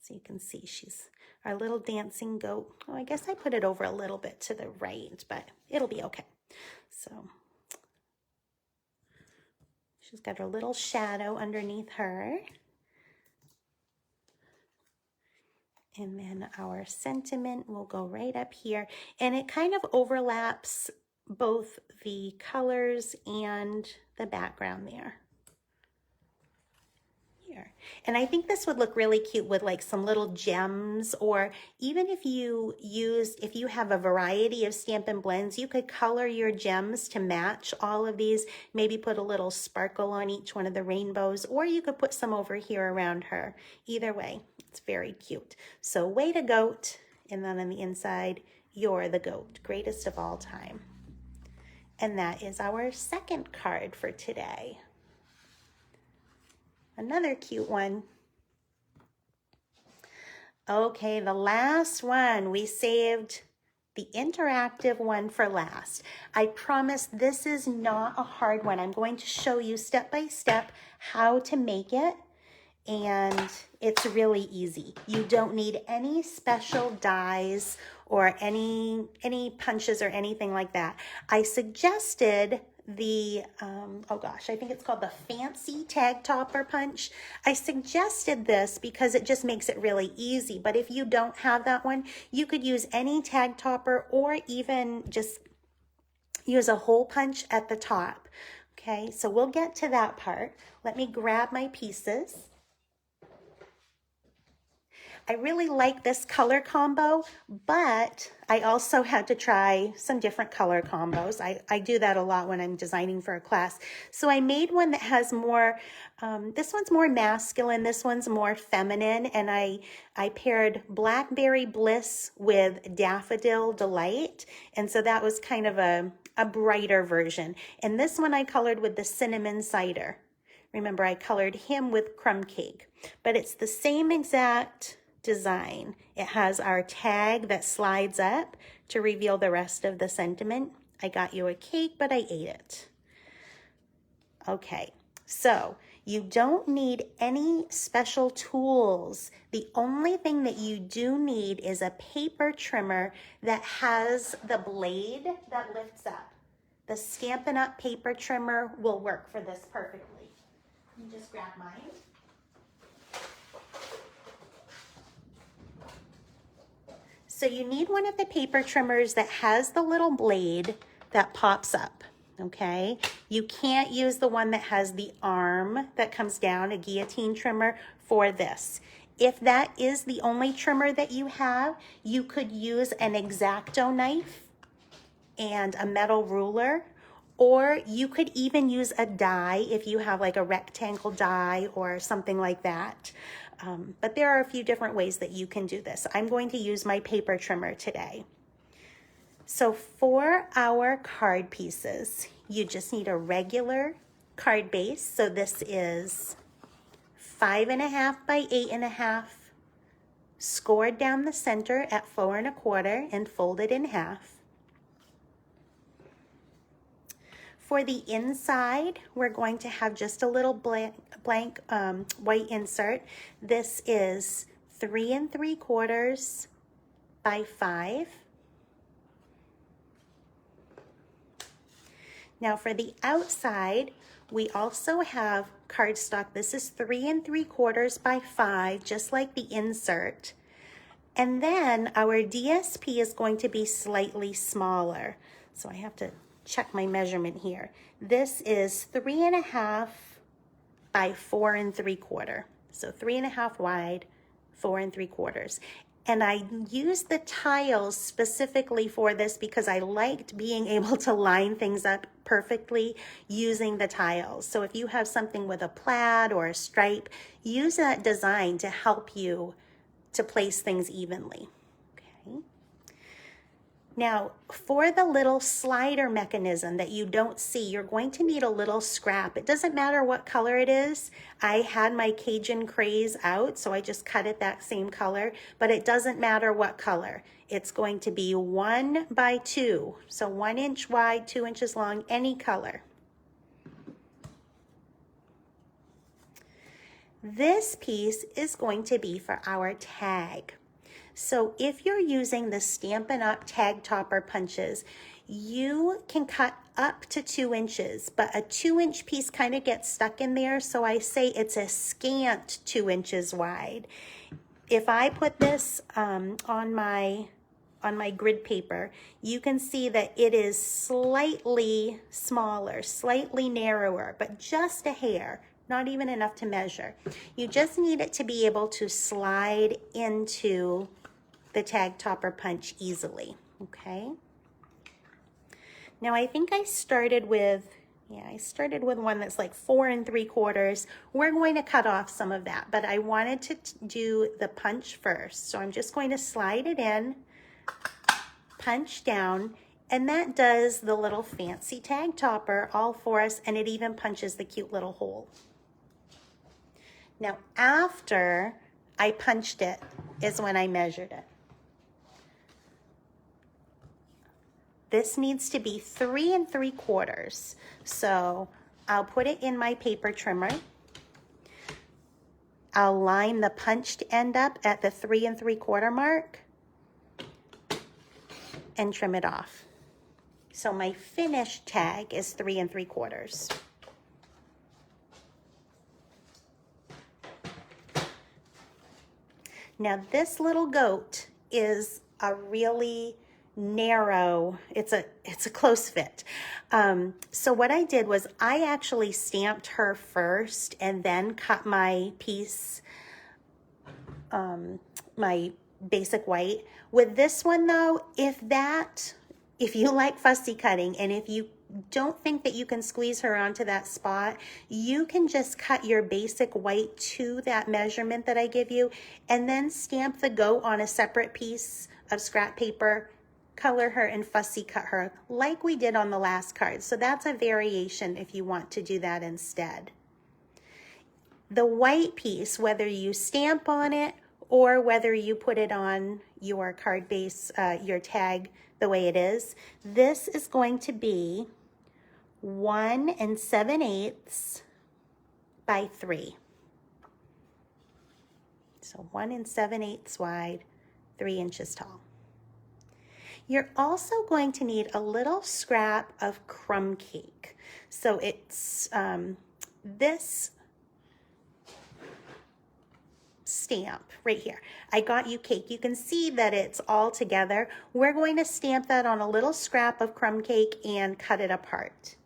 So you can see she's our little dancing goat. Oh, I guess I put it over a little bit to the right, but it'll be okay. So she's got her little shadow underneath her. And then our sentiment will go right up here. And it kind of overlaps both the colors and the background there. And I think this would look really cute with like some little gems, or even if you have a variety of Stampin' Blends, you could color your gems to match all of these. Maybe put a little sparkle on each one of the rainbows, or you could put some over here around her. Either way, it's very cute. So Way to Goat, and then on the inside, You're the Goat, greatest of all time. And that is our second card for today. Another cute one. Okay, the last one. We saved the interactive one for last. I promise this is not a hard one. I'm going to show you step by step how to make it, and it's really easy. You don't need any special dies or any punches or anything like that. I suggested the, oh gosh, I think it's called the Fancy Tag Topper Punch. I suggested this because it just makes it really easy. But if you don't have that one, you could use any tag topper, or even just use a hole punch at the top. Okay, so we'll get to that part. Let me grab my pieces. I really like this color combo, but I also had to try some different color combos. I do that a lot when I'm designing for a class. So I made one that has more, this one's more masculine, this one's more feminine, and I paired Blackberry Bliss with Daffodil Delight, and so that was kind of a brighter version. And this one I colored with the Cinnamon Cider. Remember, I colored him with Crumb Cake, but it's the same exact design. It has our tag that slides up to reveal the rest of the sentiment. I got you a cake, but I ate it. Okay, so you don't need any special tools. The only thing that you do need is a paper trimmer that has the blade that lifts up. The Stampin' Up! Paper trimmer will work for this perfectly. You just grab mine. So you need one of the paper trimmers that has the little blade that pops up, okay? You can't use the one that has the arm that comes down, a guillotine trimmer, for this. If that is the only trimmer that you have, you could use an X-Acto knife and a metal ruler, or you could even use a die if you have like a rectangle die or something like that. But there are a few different ways that you can do this. I'm going to use my paper trimmer today. So for our card pieces, you just need a regular card base. So this is 5.5 by 8.5, scored down the center at 4 1/4 and folded in half. For the inside, we're going to have just a little blank white insert. This is 3 3/4 by 5. Now for the outside, we also have cardstock. This is 3 3/4 by 5, just like the insert. And then our DSP is going to be slightly smaller. So I have to check my measurement here. This is 3.5 by 4 3/4. So 3.5 wide, 4 3/4. And I used the tiles specifically for this because I liked being able to line things up perfectly using the tiles. So if you have something with a plaid or a stripe, use that design to help you to place things evenly. Okay. Now, for the little slider mechanism that you don't see, you're going to need a little scrap. It doesn't matter what color it is. I had my Cajun Craze out, so I just cut it that same color, but it doesn't matter what color. It's going to be 1 by 2, so 1 inch wide, 2 inches long, any color. This piece is going to be for our tag. So if you're using the Stampin' Up! Tag topper punches, you can cut up to 2 inches, but a 2-inch piece kind of gets stuck in there, so I say it's a scant 2 inches wide. If I put this on my grid paper, you can see that it is slightly smaller, slightly narrower, but just a hair. Not even enough to measure. You just need it to be able to slide into the tag topper punch easily, okay? Now I think I started with one that's like 4 3/4. We're going to cut off some of that, but I wanted to do the punch first. So I'm just going to slide it in, punch down, and that does the little fancy tag topper all for us, and it even punches the cute little hole. Now, after I punched it is when I measured it. This needs to be 3 3/4. So I'll put it in my paper trimmer. I'll line the punched end up at the 3 3/4 mark and trim it off. So my finished tag is 3 3/4. Now this little goat is a really narrow, it's a close fit. So what I did was I actually stamped her first and then cut my piece my basic white. With this one though, if you like fussy cutting and if you don't think that you can squeeze her onto that spot, you can just cut your basic white to that measurement that I give you and then stamp the goat on a separate piece of scrap paper, color her and fussy cut her like we did on the last card. So that's a variation if you want to do that instead. The white piece, whether you stamp on it or whether you put it on your card base, your tag the way it is, this is going to be 1 7/8 by 3. So 1 7/8 wide, 3 inches tall. You're also going to need a little scrap of crumb cake. So it's this stamp right here. I got you cake. You can see that it's all together. We're going to stamp that on a little scrap of crumb cake and cut it apart.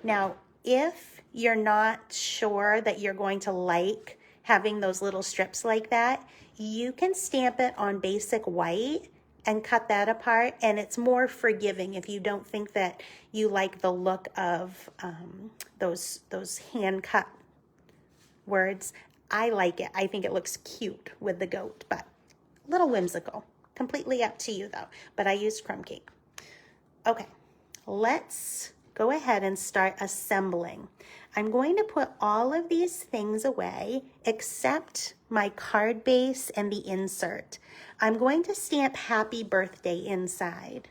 Now, if you're not sure that you're going to like having those little strips like that, you can stamp it on basic white and cut that apart, and it's more forgiving if you don't think that you like the look of those hand-cut words. I like it. I think it looks cute with the goat, but a little whimsical. Completely up to you though, but I used crumb cake. Okay, let's go ahead and start assembling. I'm going to put all of these things away except my card base and the insert. I'm going to stamp happy birthday inside.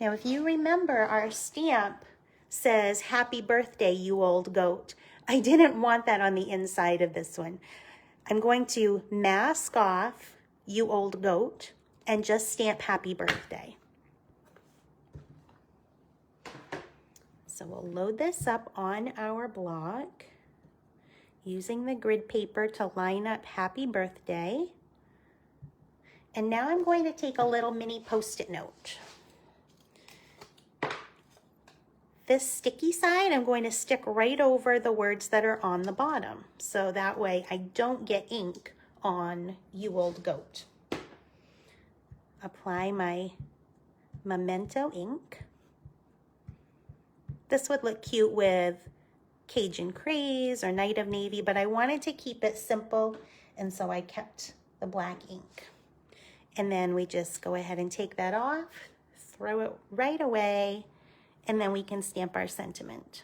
Now, if you remember, our stamp says happy birthday, you old goat. I didn't want that on the inside of this one. I'm going to mask off you old goat and just stamp happy birthday. So we'll load this up on our block using the grid paper to line up happy birthday. And now I'm going to take a little mini Post-it note. This sticky side, I'm going to stick right over the words that are on the bottom. So that way I don't get ink on you old goat. Apply my Memento ink. This would look cute with Cajun Craze or Night of Navy, but I wanted to keep it simple, and so I kept the black ink. And then we just go ahead and take that off, throw it right away, and then we can stamp our sentiment.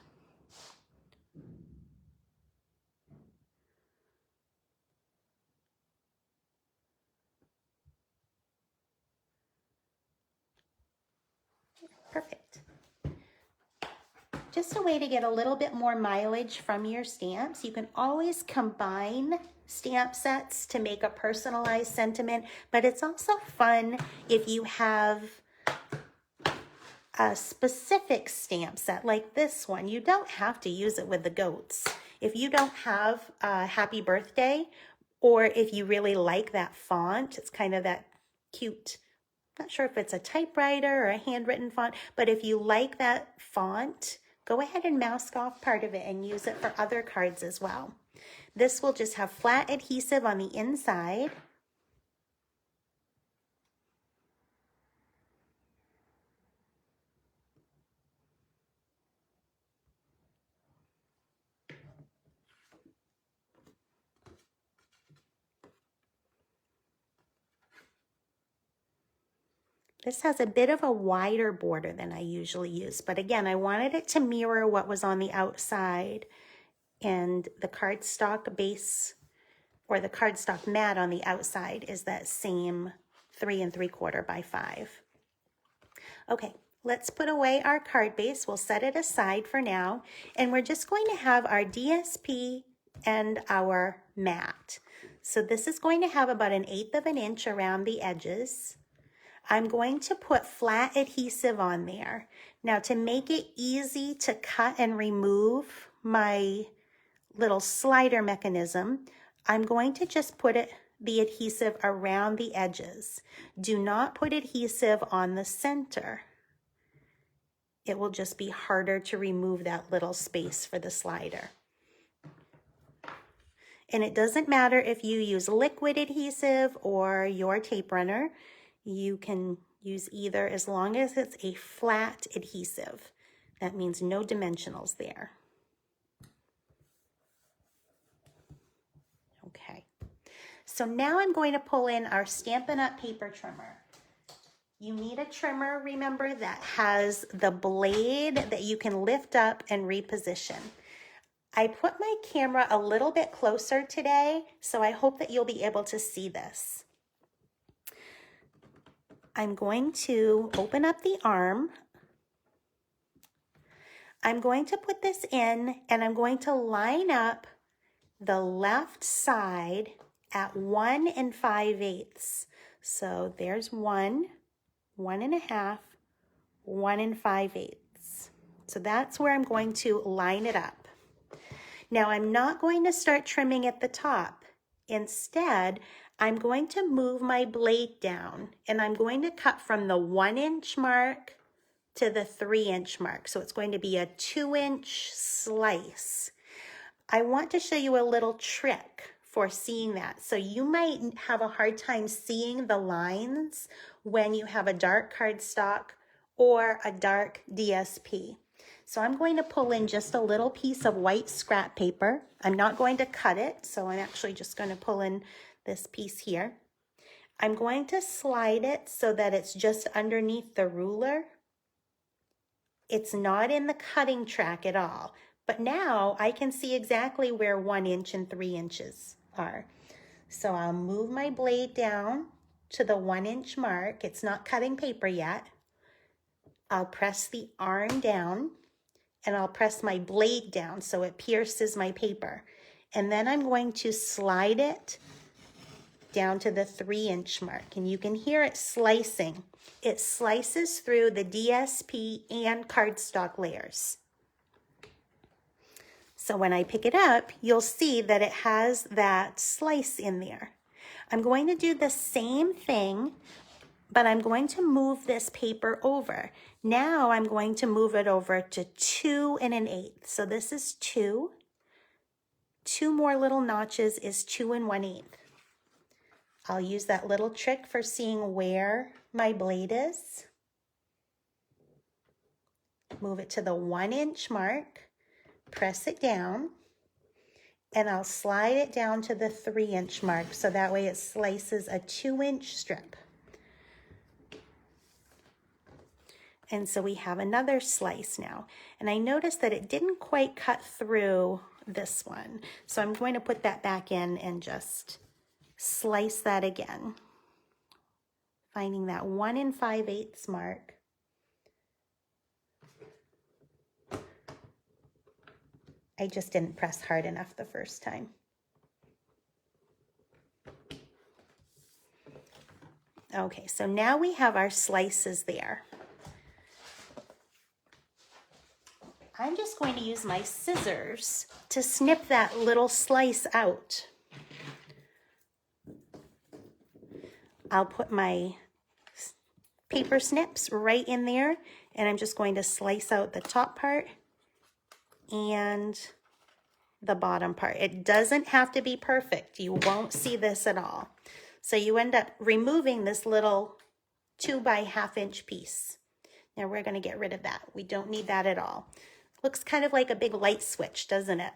Perfect. Just a way to get a little bit more mileage from your stamps. You can always combine stamp sets to make a personalized sentiment, but it's also fun if you have a specific stamp set like this one. You don't have to use it with the goats. If you don't have a happy birthday, or if you really like that font, it's kind of that cute, not sure if it's a typewriter or a handwritten font, but if you like that font, go ahead and mask off part of it and use it for other cards as well. This will just have flat adhesive on the inside. This has a bit of a wider border than I usually use, but again, I wanted it to mirror what was on the outside, and the cardstock base or the cardstock mat on the outside is that same 3 3/4 by 5. Okay, let's put away our card base. We'll set it aside for now, and we're just going to have our DSP and our mat. So this is going to have about 1/8 of an inch around the edges. I'm going to put flat adhesive on there. Now, to make it easy to cut and remove my little slider mechanism, I'm going to just put the adhesive around the edges. Do not put adhesive on the center. It will just be harder to remove that little space for the slider. And it doesn't matter if you use liquid adhesive or your tape runner. You can use either as long as it's a flat adhesive. That means no dimensionals there. Okay. So now I'm going to pull in our Stampin' Up! Paper trimmer. You need a trimmer, remember, that has the blade that you can lift up and reposition. I put my camera a little bit closer today, so I hope that you'll be able to see this. I'm going to open up the arm. I'm going to put this in, and I'm going to line up the left side at 1 5/8. So there's 1, 1 1/2, 1 5/8. So that's where I'm going to line it up. Now I'm not going to start trimming at the top. Instead, I'm going to move my blade down, and I'm going to cut from the 1-inch mark to the 3-inch mark. So it's going to be a 2-inch slice. I want to show you a little trick for seeing that. So you might have a hard time seeing the lines when you have a dark cardstock or a dark DSP. So I'm going to pull in just a little piece of white scrap paper. I'm not going to cut it, so I'm actually just going to pull in this piece here. I'm going to slide it so that it's just underneath the ruler. It's not in the cutting track at all. But now I can see exactly where 1 inch and 3 inches are. So I'll move my blade down to the 1-inch mark. It's not cutting paper yet. I'll press the arm down, and I'll press my blade down so it pierces my paper. And then I'm going to slide it down to the 3-inch mark. And you can hear it slicing. It slices through the DSP and cardstock layers. So when I pick it up, you'll see that it has that slice in there. I'm going to do the same thing, but I'm going to move this paper over. Now I'm going to move it over to 2 1/8. So this is 2. 2 more little notches is 2 1/8. I'll use that little trick for seeing where my blade is. Move it to the 1-inch mark. Press it down, and I'll slide it down to the 3-inch mark, so that way it slices a 2-inch strip. And so we have another slice now. And I noticed that it didn't quite cut through this one. So I'm going to put that back in and just slice that again. Finding that 1 5/8 mark. I just didn't press hard enough the first time. Okay, so now we have our slices there. I'm just going to use my scissors to snip that little slice out. I'll put my paper snips right in there, and I'm just going to slice out the top part and the bottom part. It doesn't have to be perfect. You won't see this at all. So you end up removing this little 2 by 1/2 inch piece. Now we're going to get rid of that. We don't need that at all. Looks kind of like a big light switch, doesn't it?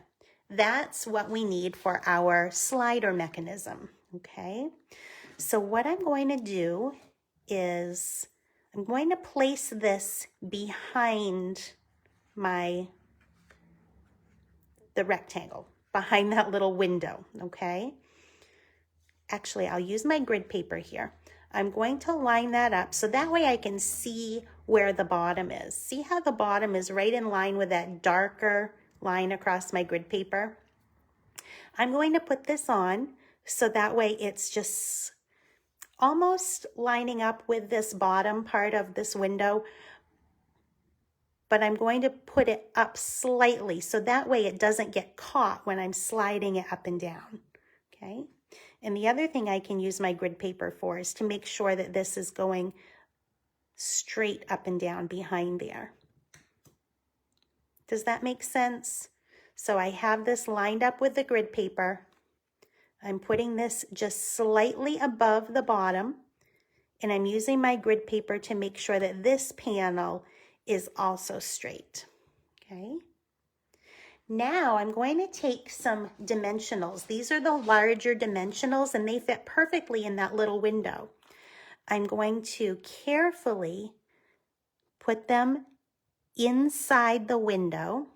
That's what we need for our slider mechanism, okay? So what I'm going to do is I'm going to place this behind the rectangle, behind that little window, okay? Actually, I'll use my grid paper here. I'm going to line that up so that way I can see where the bottom is. See how the bottom is right in line with that darker line across my grid paper? I'm going to put this on so that way it's just almost lining up with this bottom part of this window, but I'm going to put it up slightly so that way it doesn't get caught when I'm sliding it up and down, okay? And the other thing I can use my grid paper for is to make sure that this is going straight up and down behind there. Does that make sense? So I have this lined up with the grid paper. I'm putting this just slightly above the bottom, and I'm using my grid paper to make sure that this panel is also straight, okay? Now I'm going to take some dimensionals. These are the larger dimensionals and they fit perfectly in that little window. I'm going to carefully put them inside the window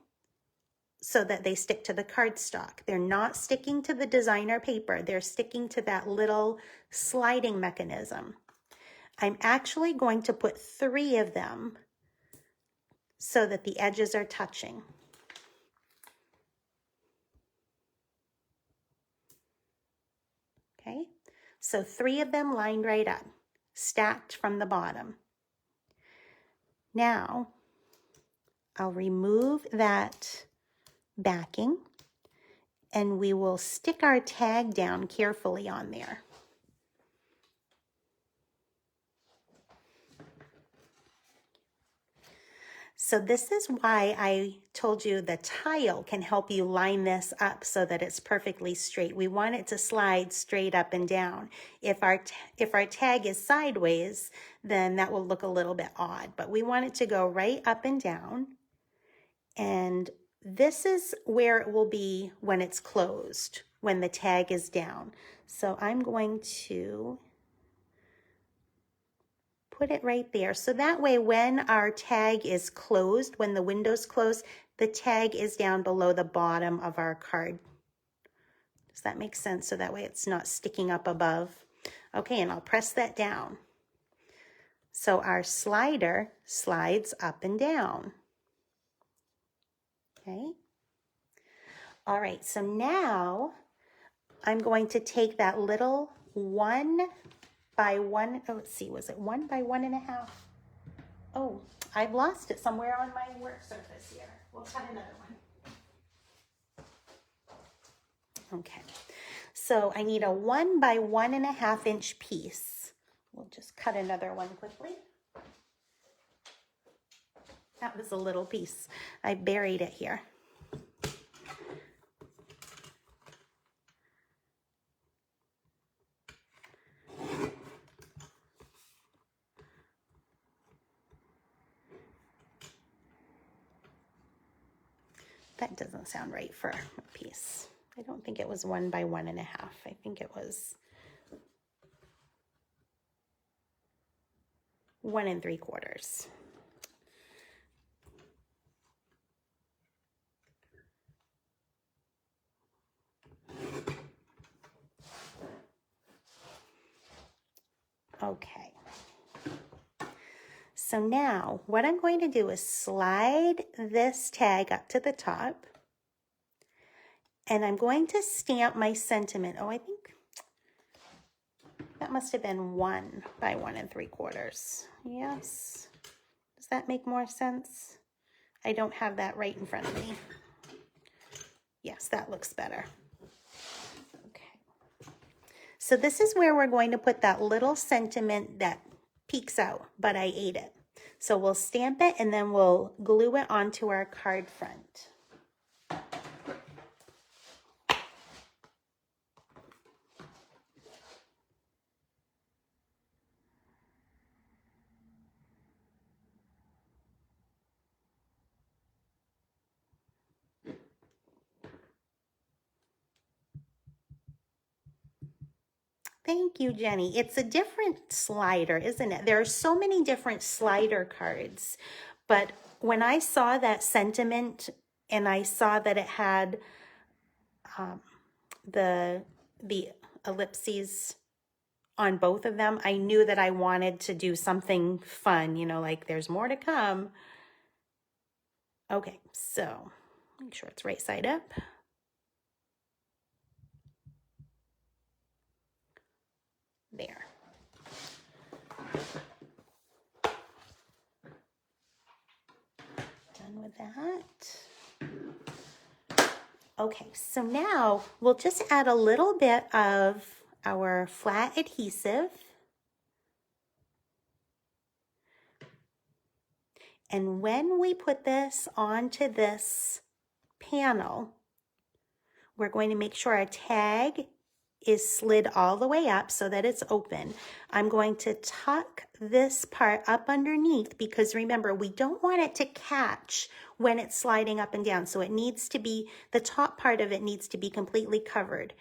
so that they stick to the cardstock. They're not sticking to the designer paper. They're sticking to that little sliding mechanism. I'm actually going to put 3 of them so that the edges are touching. Okay, so 3 of them lined right up, stacked from the bottom. Now, I'll remove that backing and we will stick our tag down carefully on there. So this is why I told you the tile can help you line this up so that it's perfectly straight. We want it to slide straight up and down. If our tag is sideways, then that will look a little bit odd, but we want it to go right up and down. And this is where it will be when it's closed, when the tag is down. So I'm going to put it right there. So that way when our tag is closed, when the window's closed, the tag is down below the bottom of our card. Does that make sense? So that way it's not sticking up above. Okay, and I'll press that down. So our slider slides up and down. Okay. All right, so now I'm going to take that little 1 by 1, oh, let's see, was it 1 by 1.5? Oh, I've lost it somewhere on my work surface here. We'll cut another one. Okay, so I need a 1 by 1.5 inch piece. We'll just cut another one quickly. That was a little piece. I buried it here. That doesn't sound right for a piece. I don't think it was 1 by 1.5. I think it was 1 3/4. Okay. So now what I'm going to do is slide this tag up to the top, and I'm going to stamp my sentiment. Oh, I think that must have been 1 by 1 3/4. Yes. Does that make more sense? I don't have that right in front of me. Yes, that looks better. Okay. So this is where we're going to put that little sentiment that peeks out, but I ate it. So we'll stamp it and then we'll glue it onto our card front. Thank you, Jenny. It's a different slider, isn't it? There are so many different slider cards, but when I saw that sentiment and I saw that it had the ellipses on both of them, I knew that I wanted to do something fun, you know, like there's more to come. Okay, so make sure it's right side up. There. Done with that. Okay, so now we'll just add a little bit of our flat adhesive. And when we put this onto this panel, we're going to make sure our tag is slid all the way up so that it's open. I'm going to tuck this part up underneath because remember, we don't want it to catch when it's sliding up and down. So it needs to be, the top part of it needs to be completely covered.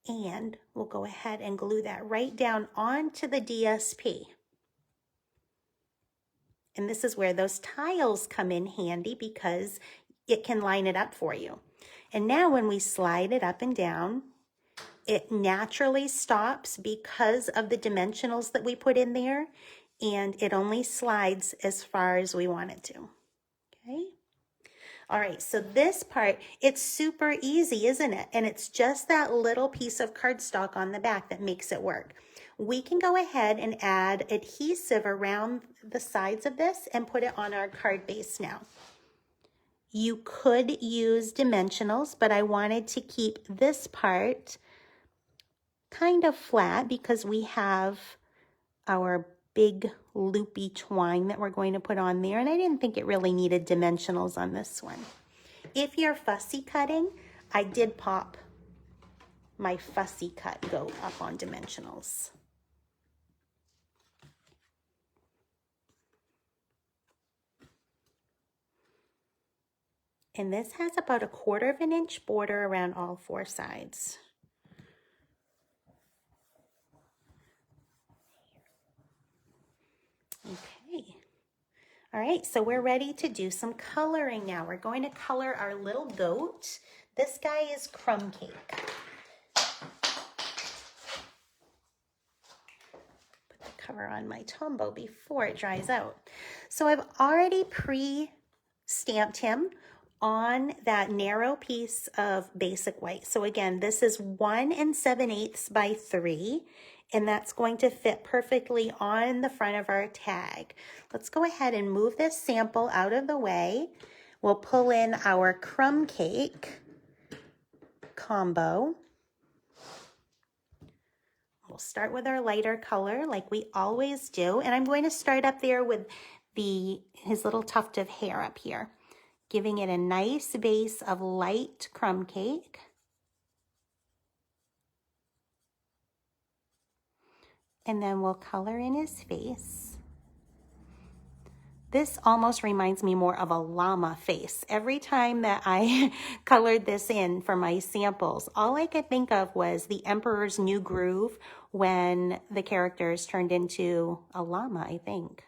And we'll go ahead and glue that right down onto the DSP. And this is where those tiles come in handy because it can line it up for you. And now when we slide it up and down, it naturally stops because of the dimensionals that we put in there, and it only slides as far as we want it to. Okay. All right, so this part, it's super easy, isn't it? And it's just that little piece of cardstock on the back that makes it work. We can go ahead and add adhesive around the sides of this and put it on our card base now. You could use dimensionals, but I wanted to keep this part kind of flat because we have our big loopy twine that we're going to put on there, and I didn't think it really needed dimensionals on this one. If you're fussy cutting, I did pop my fussy cut go up on dimensionals. And this has about 1/4 of an inch border around all 4 sides. Okay. All right, so we're ready to do some coloring now. We're going to color our little goat. This guy is Crumb Cake. Put the cover on my Tombow before it dries out. So I've already pre-stamped him on that narrow piece of basic white. So again, this is 1 7/8 by 3, and that's going to fit perfectly on the front of our tag. Let's go ahead and move this sample out of the way. We'll pull in our Crumb Cake combo. We'll start with our lighter color like we always do, and I'm going to start up there with his little tuft of hair up here, giving it a nice base of light crumb cake. And then we'll color in his face. This almost reminds me more of a llama face. Every time that I colored this in for my samples, all I could think of was the Emperor's New Groove when the characters turned into a llama, I think.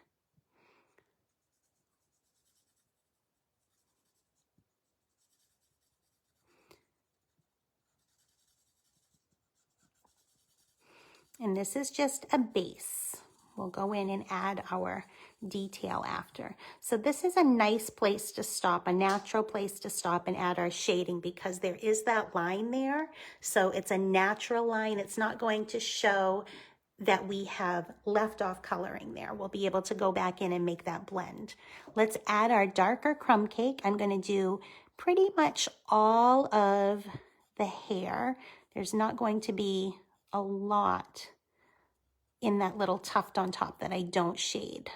And this is just a base. We'll go in and add our detail after. So this is a nice place to stop, a natural place to stop and add our shading because there is that line there. So it's a natural line. It's not going to show that we have left off coloring there. We'll be able to go back in and make that blend. Let's add our darker crumb cake. I'm going to do pretty much all of the hair. There's not going to be a lot in that little tuft on top that I don't shade.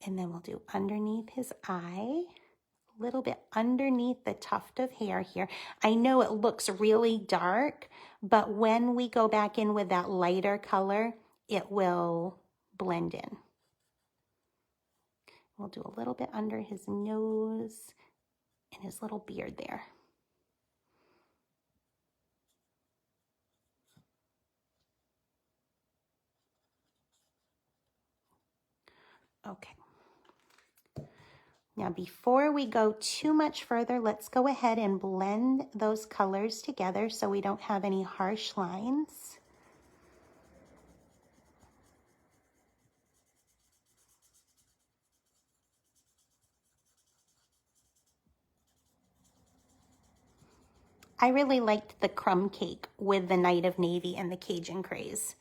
And then we'll do underneath his eye, a little bit underneath the tuft of hair here. I know it looks really dark, but when we go back in with that lighter color, it will blend in. We'll do a little bit under his nose and his little beard there. Okay. Now, before we go too much further, let's go ahead and blend those colors together so we don't have any harsh lines. I really liked the crumb cake with the Night of Navy and the Cajun Craze.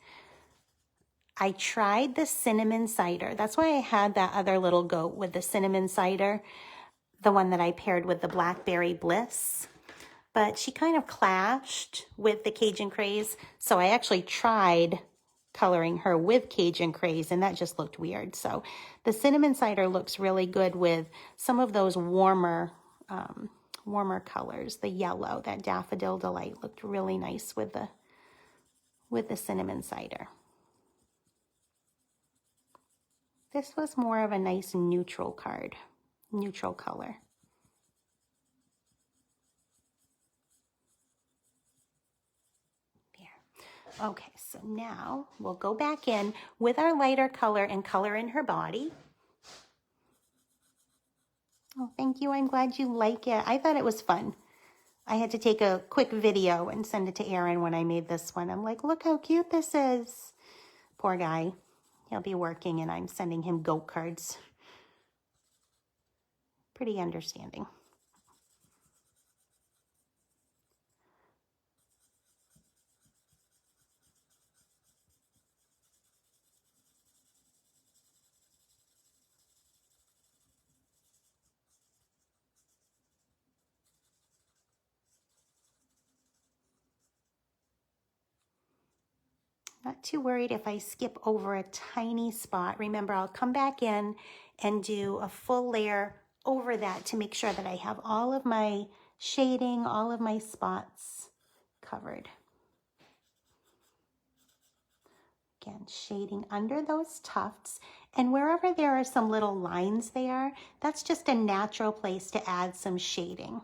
I tried the cinnamon cider. That's why I had that other little goat with the cinnamon cider, the one that I paired with the Blackberry Bliss. But she kind of clashed with the Cajun Craze, so I actually tried coloring her with Cajun Craze, and that just looked weird. So the cinnamon cider looks really good with some of those warmer warmer colors. The yellow, that Daffodil Delight looked really nice with the cinnamon cider. This was more of a nice neutral card, neutral color. There. Okay, so now we'll go back in with our lighter color and color in her body. Oh, thank you. I'm glad you like it. I thought it was fun. I had to take a quick video and send it to Aaron when I made this one. I'm like, look how cute this is. Poor guy. He'll be working and I'm sending him goat cards. Pretty understanding. Not too worried if I skip over a tiny spot. Remember, I'll come back in and do a full layer over that to make sure that I have all of my shading, all of my spots covered. Again, shading under those tufts, and wherever there are some little lines there, that's just a natural place to add some shading.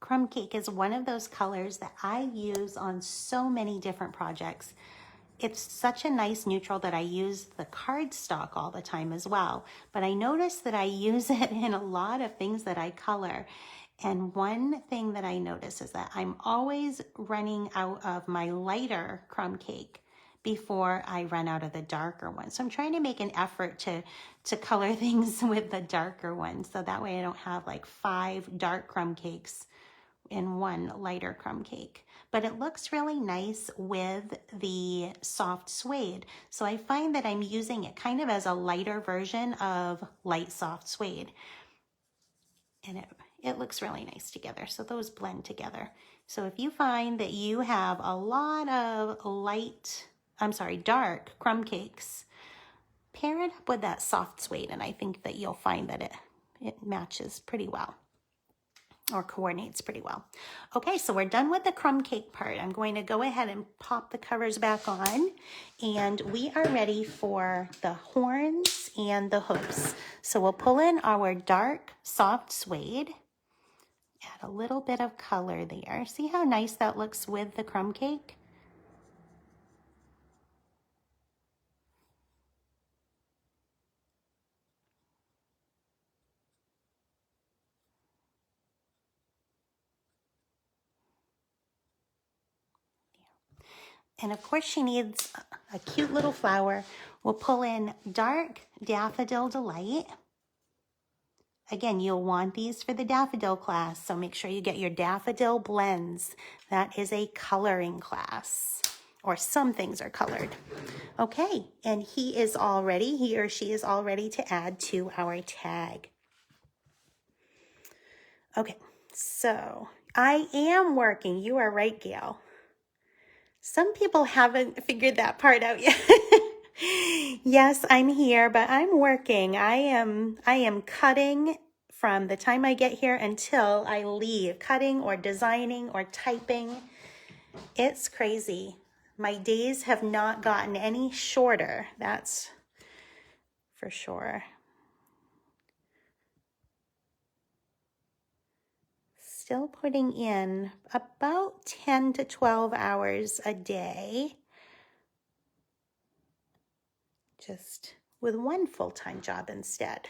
Crumb cake is one of those colors that I use on so many different projects. It's such a nice neutral that I use the cardstock all the time as well. But I notice that I use it in a lot of things that I color. And one thing that I notice is that I'm always running out of my lighter crumb cake before I run out of the darker one. So I'm trying to make an effort to color things with the darker one. So that way I don't have like 5 dark crumb cakes in one lighter crumb cake. But it looks really nice with the soft suede. So I find that I'm using it kind of as a lighter version of light soft suede. And it looks really nice together. So those blend together. So if you find that you have a lot of dark crumb cakes, pair it up with that soft suede, and I think that you'll find that it matches pretty well, or coordinates pretty well. Okay, so we're done with the crumb cake part. I'm going to go ahead and pop the covers back on, and we are ready for the horns and the hooves. So we'll pull in our dark soft suede, add a little bit of color there. See how nice that looks with the crumb cake? And of course she needs a cute little flower. We'll pull in dark Daffodil Delight. Again, you'll want these for the daffodil class, so make sure you get your daffodil blends. That is a coloring class, or some things are colored. Okay, and he or she is all ready to add to our tag. Okay, so I am working. You are right, Gail. Some people haven't figured that part out yet. Yes, I'm here, but I'm working. I am cutting from the time I get here until I leave. Cutting or designing or typing. It's crazy. My days have not gotten any shorter. That's for sure. Still putting in about 10 to 12 hours a day, just with one full-time job instead.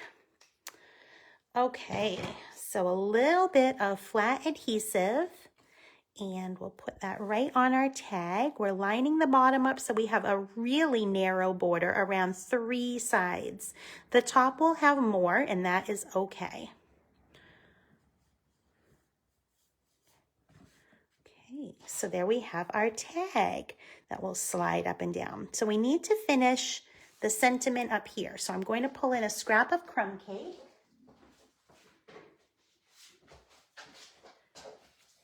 Okay, so a little bit of flat adhesive, and we'll put that right on our tag. We're lining the bottom up so we have a really narrow border around 3 sides. The top will have more, and that is okay. Okay, so there we have our tag that will slide up and down. So we need to finish the sentiment up here. So I'm going to pull in a scrap of crumb cake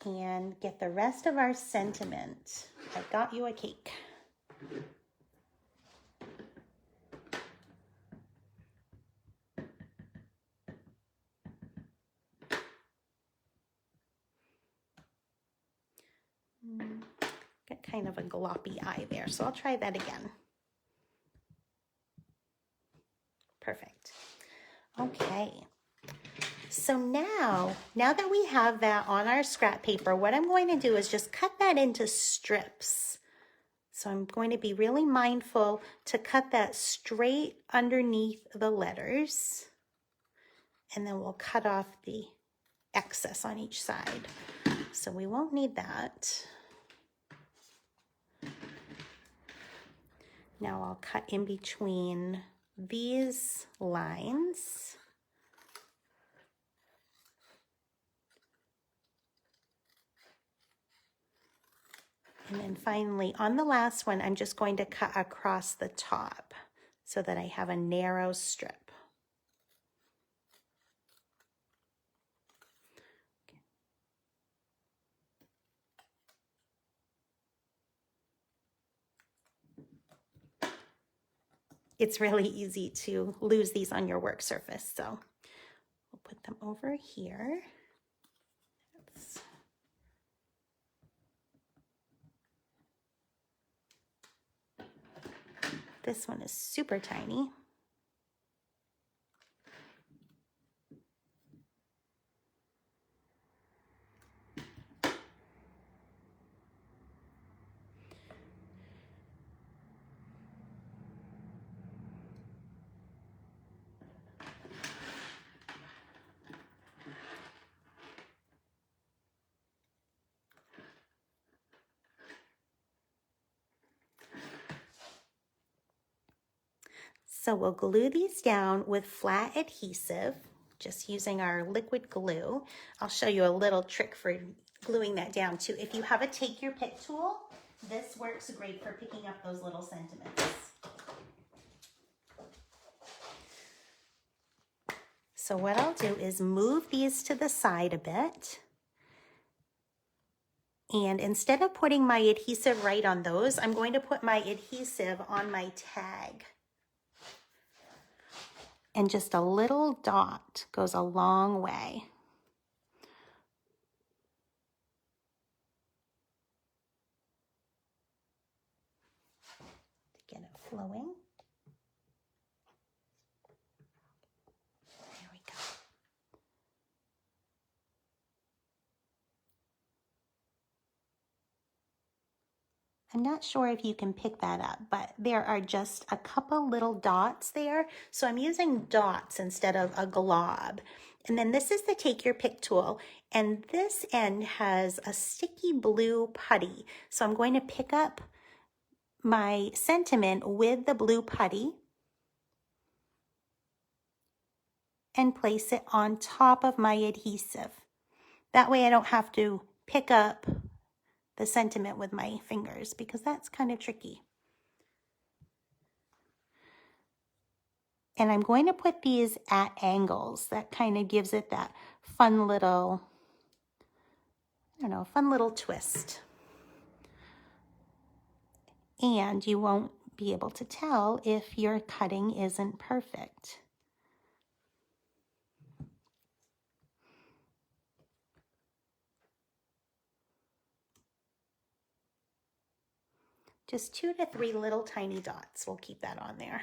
and get the rest of our sentiment. I got you a cake. Got kind of a gloppy eye there, so I'll try that again. Perfect. Okay. So now that we have that on our scrap paper, what I'm going to do is just cut that into strips. So I'm going to be really mindful to cut that straight underneath the letters. And then we'll cut off the excess on each side. So we won't need that. Now I'll cut in between these lines. And then finally, on the last one, I'm just going to cut across the top so that I have a narrow strip. It's really easy to lose these on your work surface, so we'll put them over here. Oops. This one is super tiny. So we'll glue these down with flat adhesive, just using our liquid glue. I'll show you a little trick for gluing that down too. If you have a take your pick tool, this works great for picking up those little sentiments. So what I'll do is move these to the side a bit. And instead of putting my adhesive right on those, I'm going to put my adhesive on my tag. And just a little dot goes a long way. To get it flowing. There we go. I'm not sure if you can pick that up, but there are just a couple little dots there. So I'm using dots instead of a glob. And then this is the take your pick tool. And this end has a sticky blue putty. So I'm going to pick up my sentiment with the blue putty and place it on top of my adhesive. That way I don't have to pick up the sentiment with my fingers because that's kind of tricky. And I'm going to put these at angles. That kind of gives it that fun little, I don't know, fun little twist. And you won't be able to tell if your cutting isn't perfect. Just 2 to 3 little tiny dots. We'll keep that on there.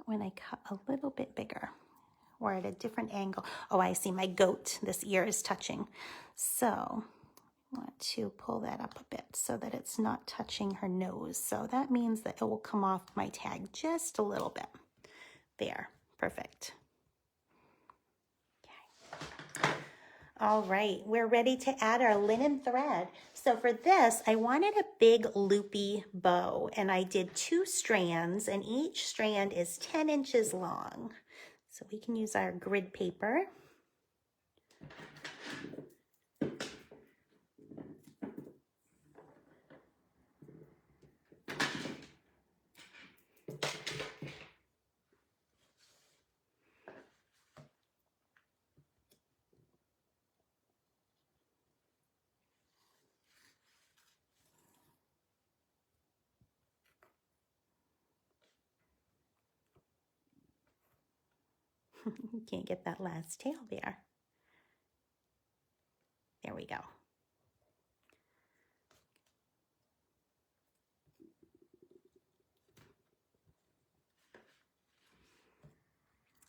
when I cut a little bit bigger or at a different angle. Oh, I see my goat, this ear is touching. So I want to pull that up a bit so that it's not touching her nose. So that means that it will come off my tag just a little bit. There, perfect. Okay. All right, we're ready to add our linen thread. So for this, I wanted a big loopy bow, and I did 2 strands, and each strand is 10 inches long. So we can use our grid paper. You can't get that last tail there. There we go.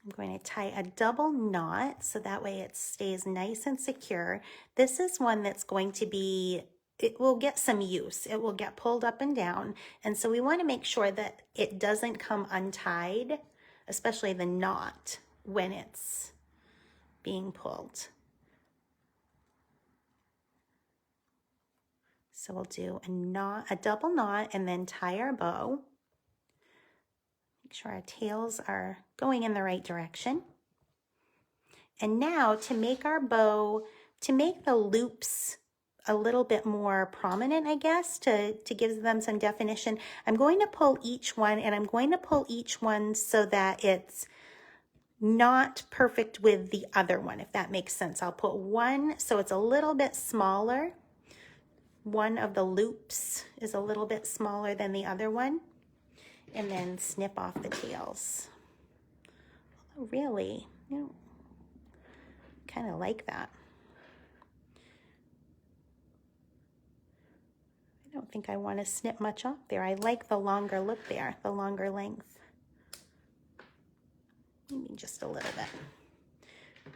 I'm going to tie a double knot so that way it stays nice and secure. This is one that's going to be, it will get some use. It will get pulled up and down. And so we want to make sure that it doesn't come untied, especially the knot when it's being pulled. So we'll do a double knot and then tie our bow. Make sure our tails are going in the right direction. And now to make our bow, to make the loops a little bit more prominent, I guess, to give them some definition, I'm going to pull each one, and I'm going to pull each one so that it's not perfect with the other one, if that makes sense. I'll put one so it's a little bit smaller. One of the loops is a little bit smaller than the other one, and then snip off the tails. Really, kind of like that. I don't think I want to snip much off there. I like the longer look there, the longer length. Maybe just a little bit.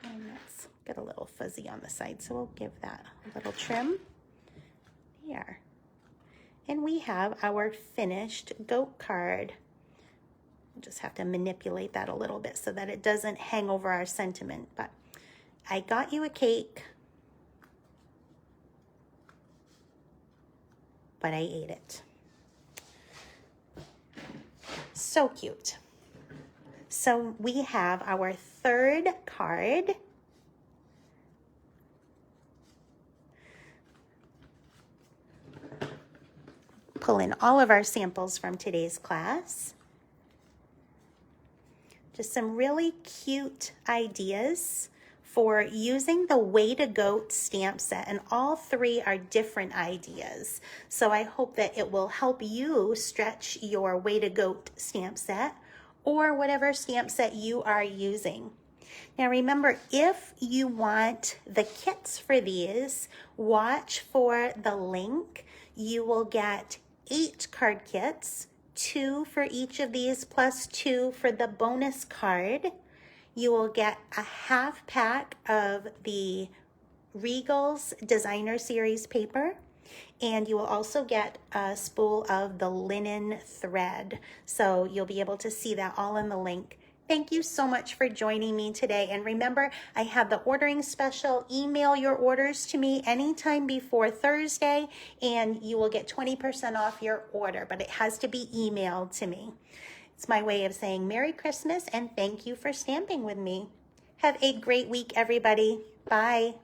And that's got a little fuzzy on the side, so we'll give that a little trim. Here. And we have our finished goat card. We'll just have to manipulate that a little bit so that it doesn't hang over our sentiment. But I got you a cake, but I ate it. So cute. So we have our third card. Pull in all of our samples from today's class. Just some really cute ideas for using the Way to Goat stamp set, and all 3 are different ideas. So I hope that it will help you stretch your Way to Goat stamp set or whatever stamp set you are using. Now remember, if you want the kits for these, watch for the link. You will get 8 card kits, 2 for each of these plus 2 for the bonus card. You will get a half pack of the Regal's Designer Series paper, and you will also get a spool of the linen thread. So you'll be able to see that all in the link. Thank you so much for joining me today. And remember, I have the ordering special. Email your orders to me anytime before Thursday, and you will get 20% off your order, but it has to be emailed to me. It's my way of saying Merry Christmas and thank you for stamping with me. Have a great week, everybody. Bye.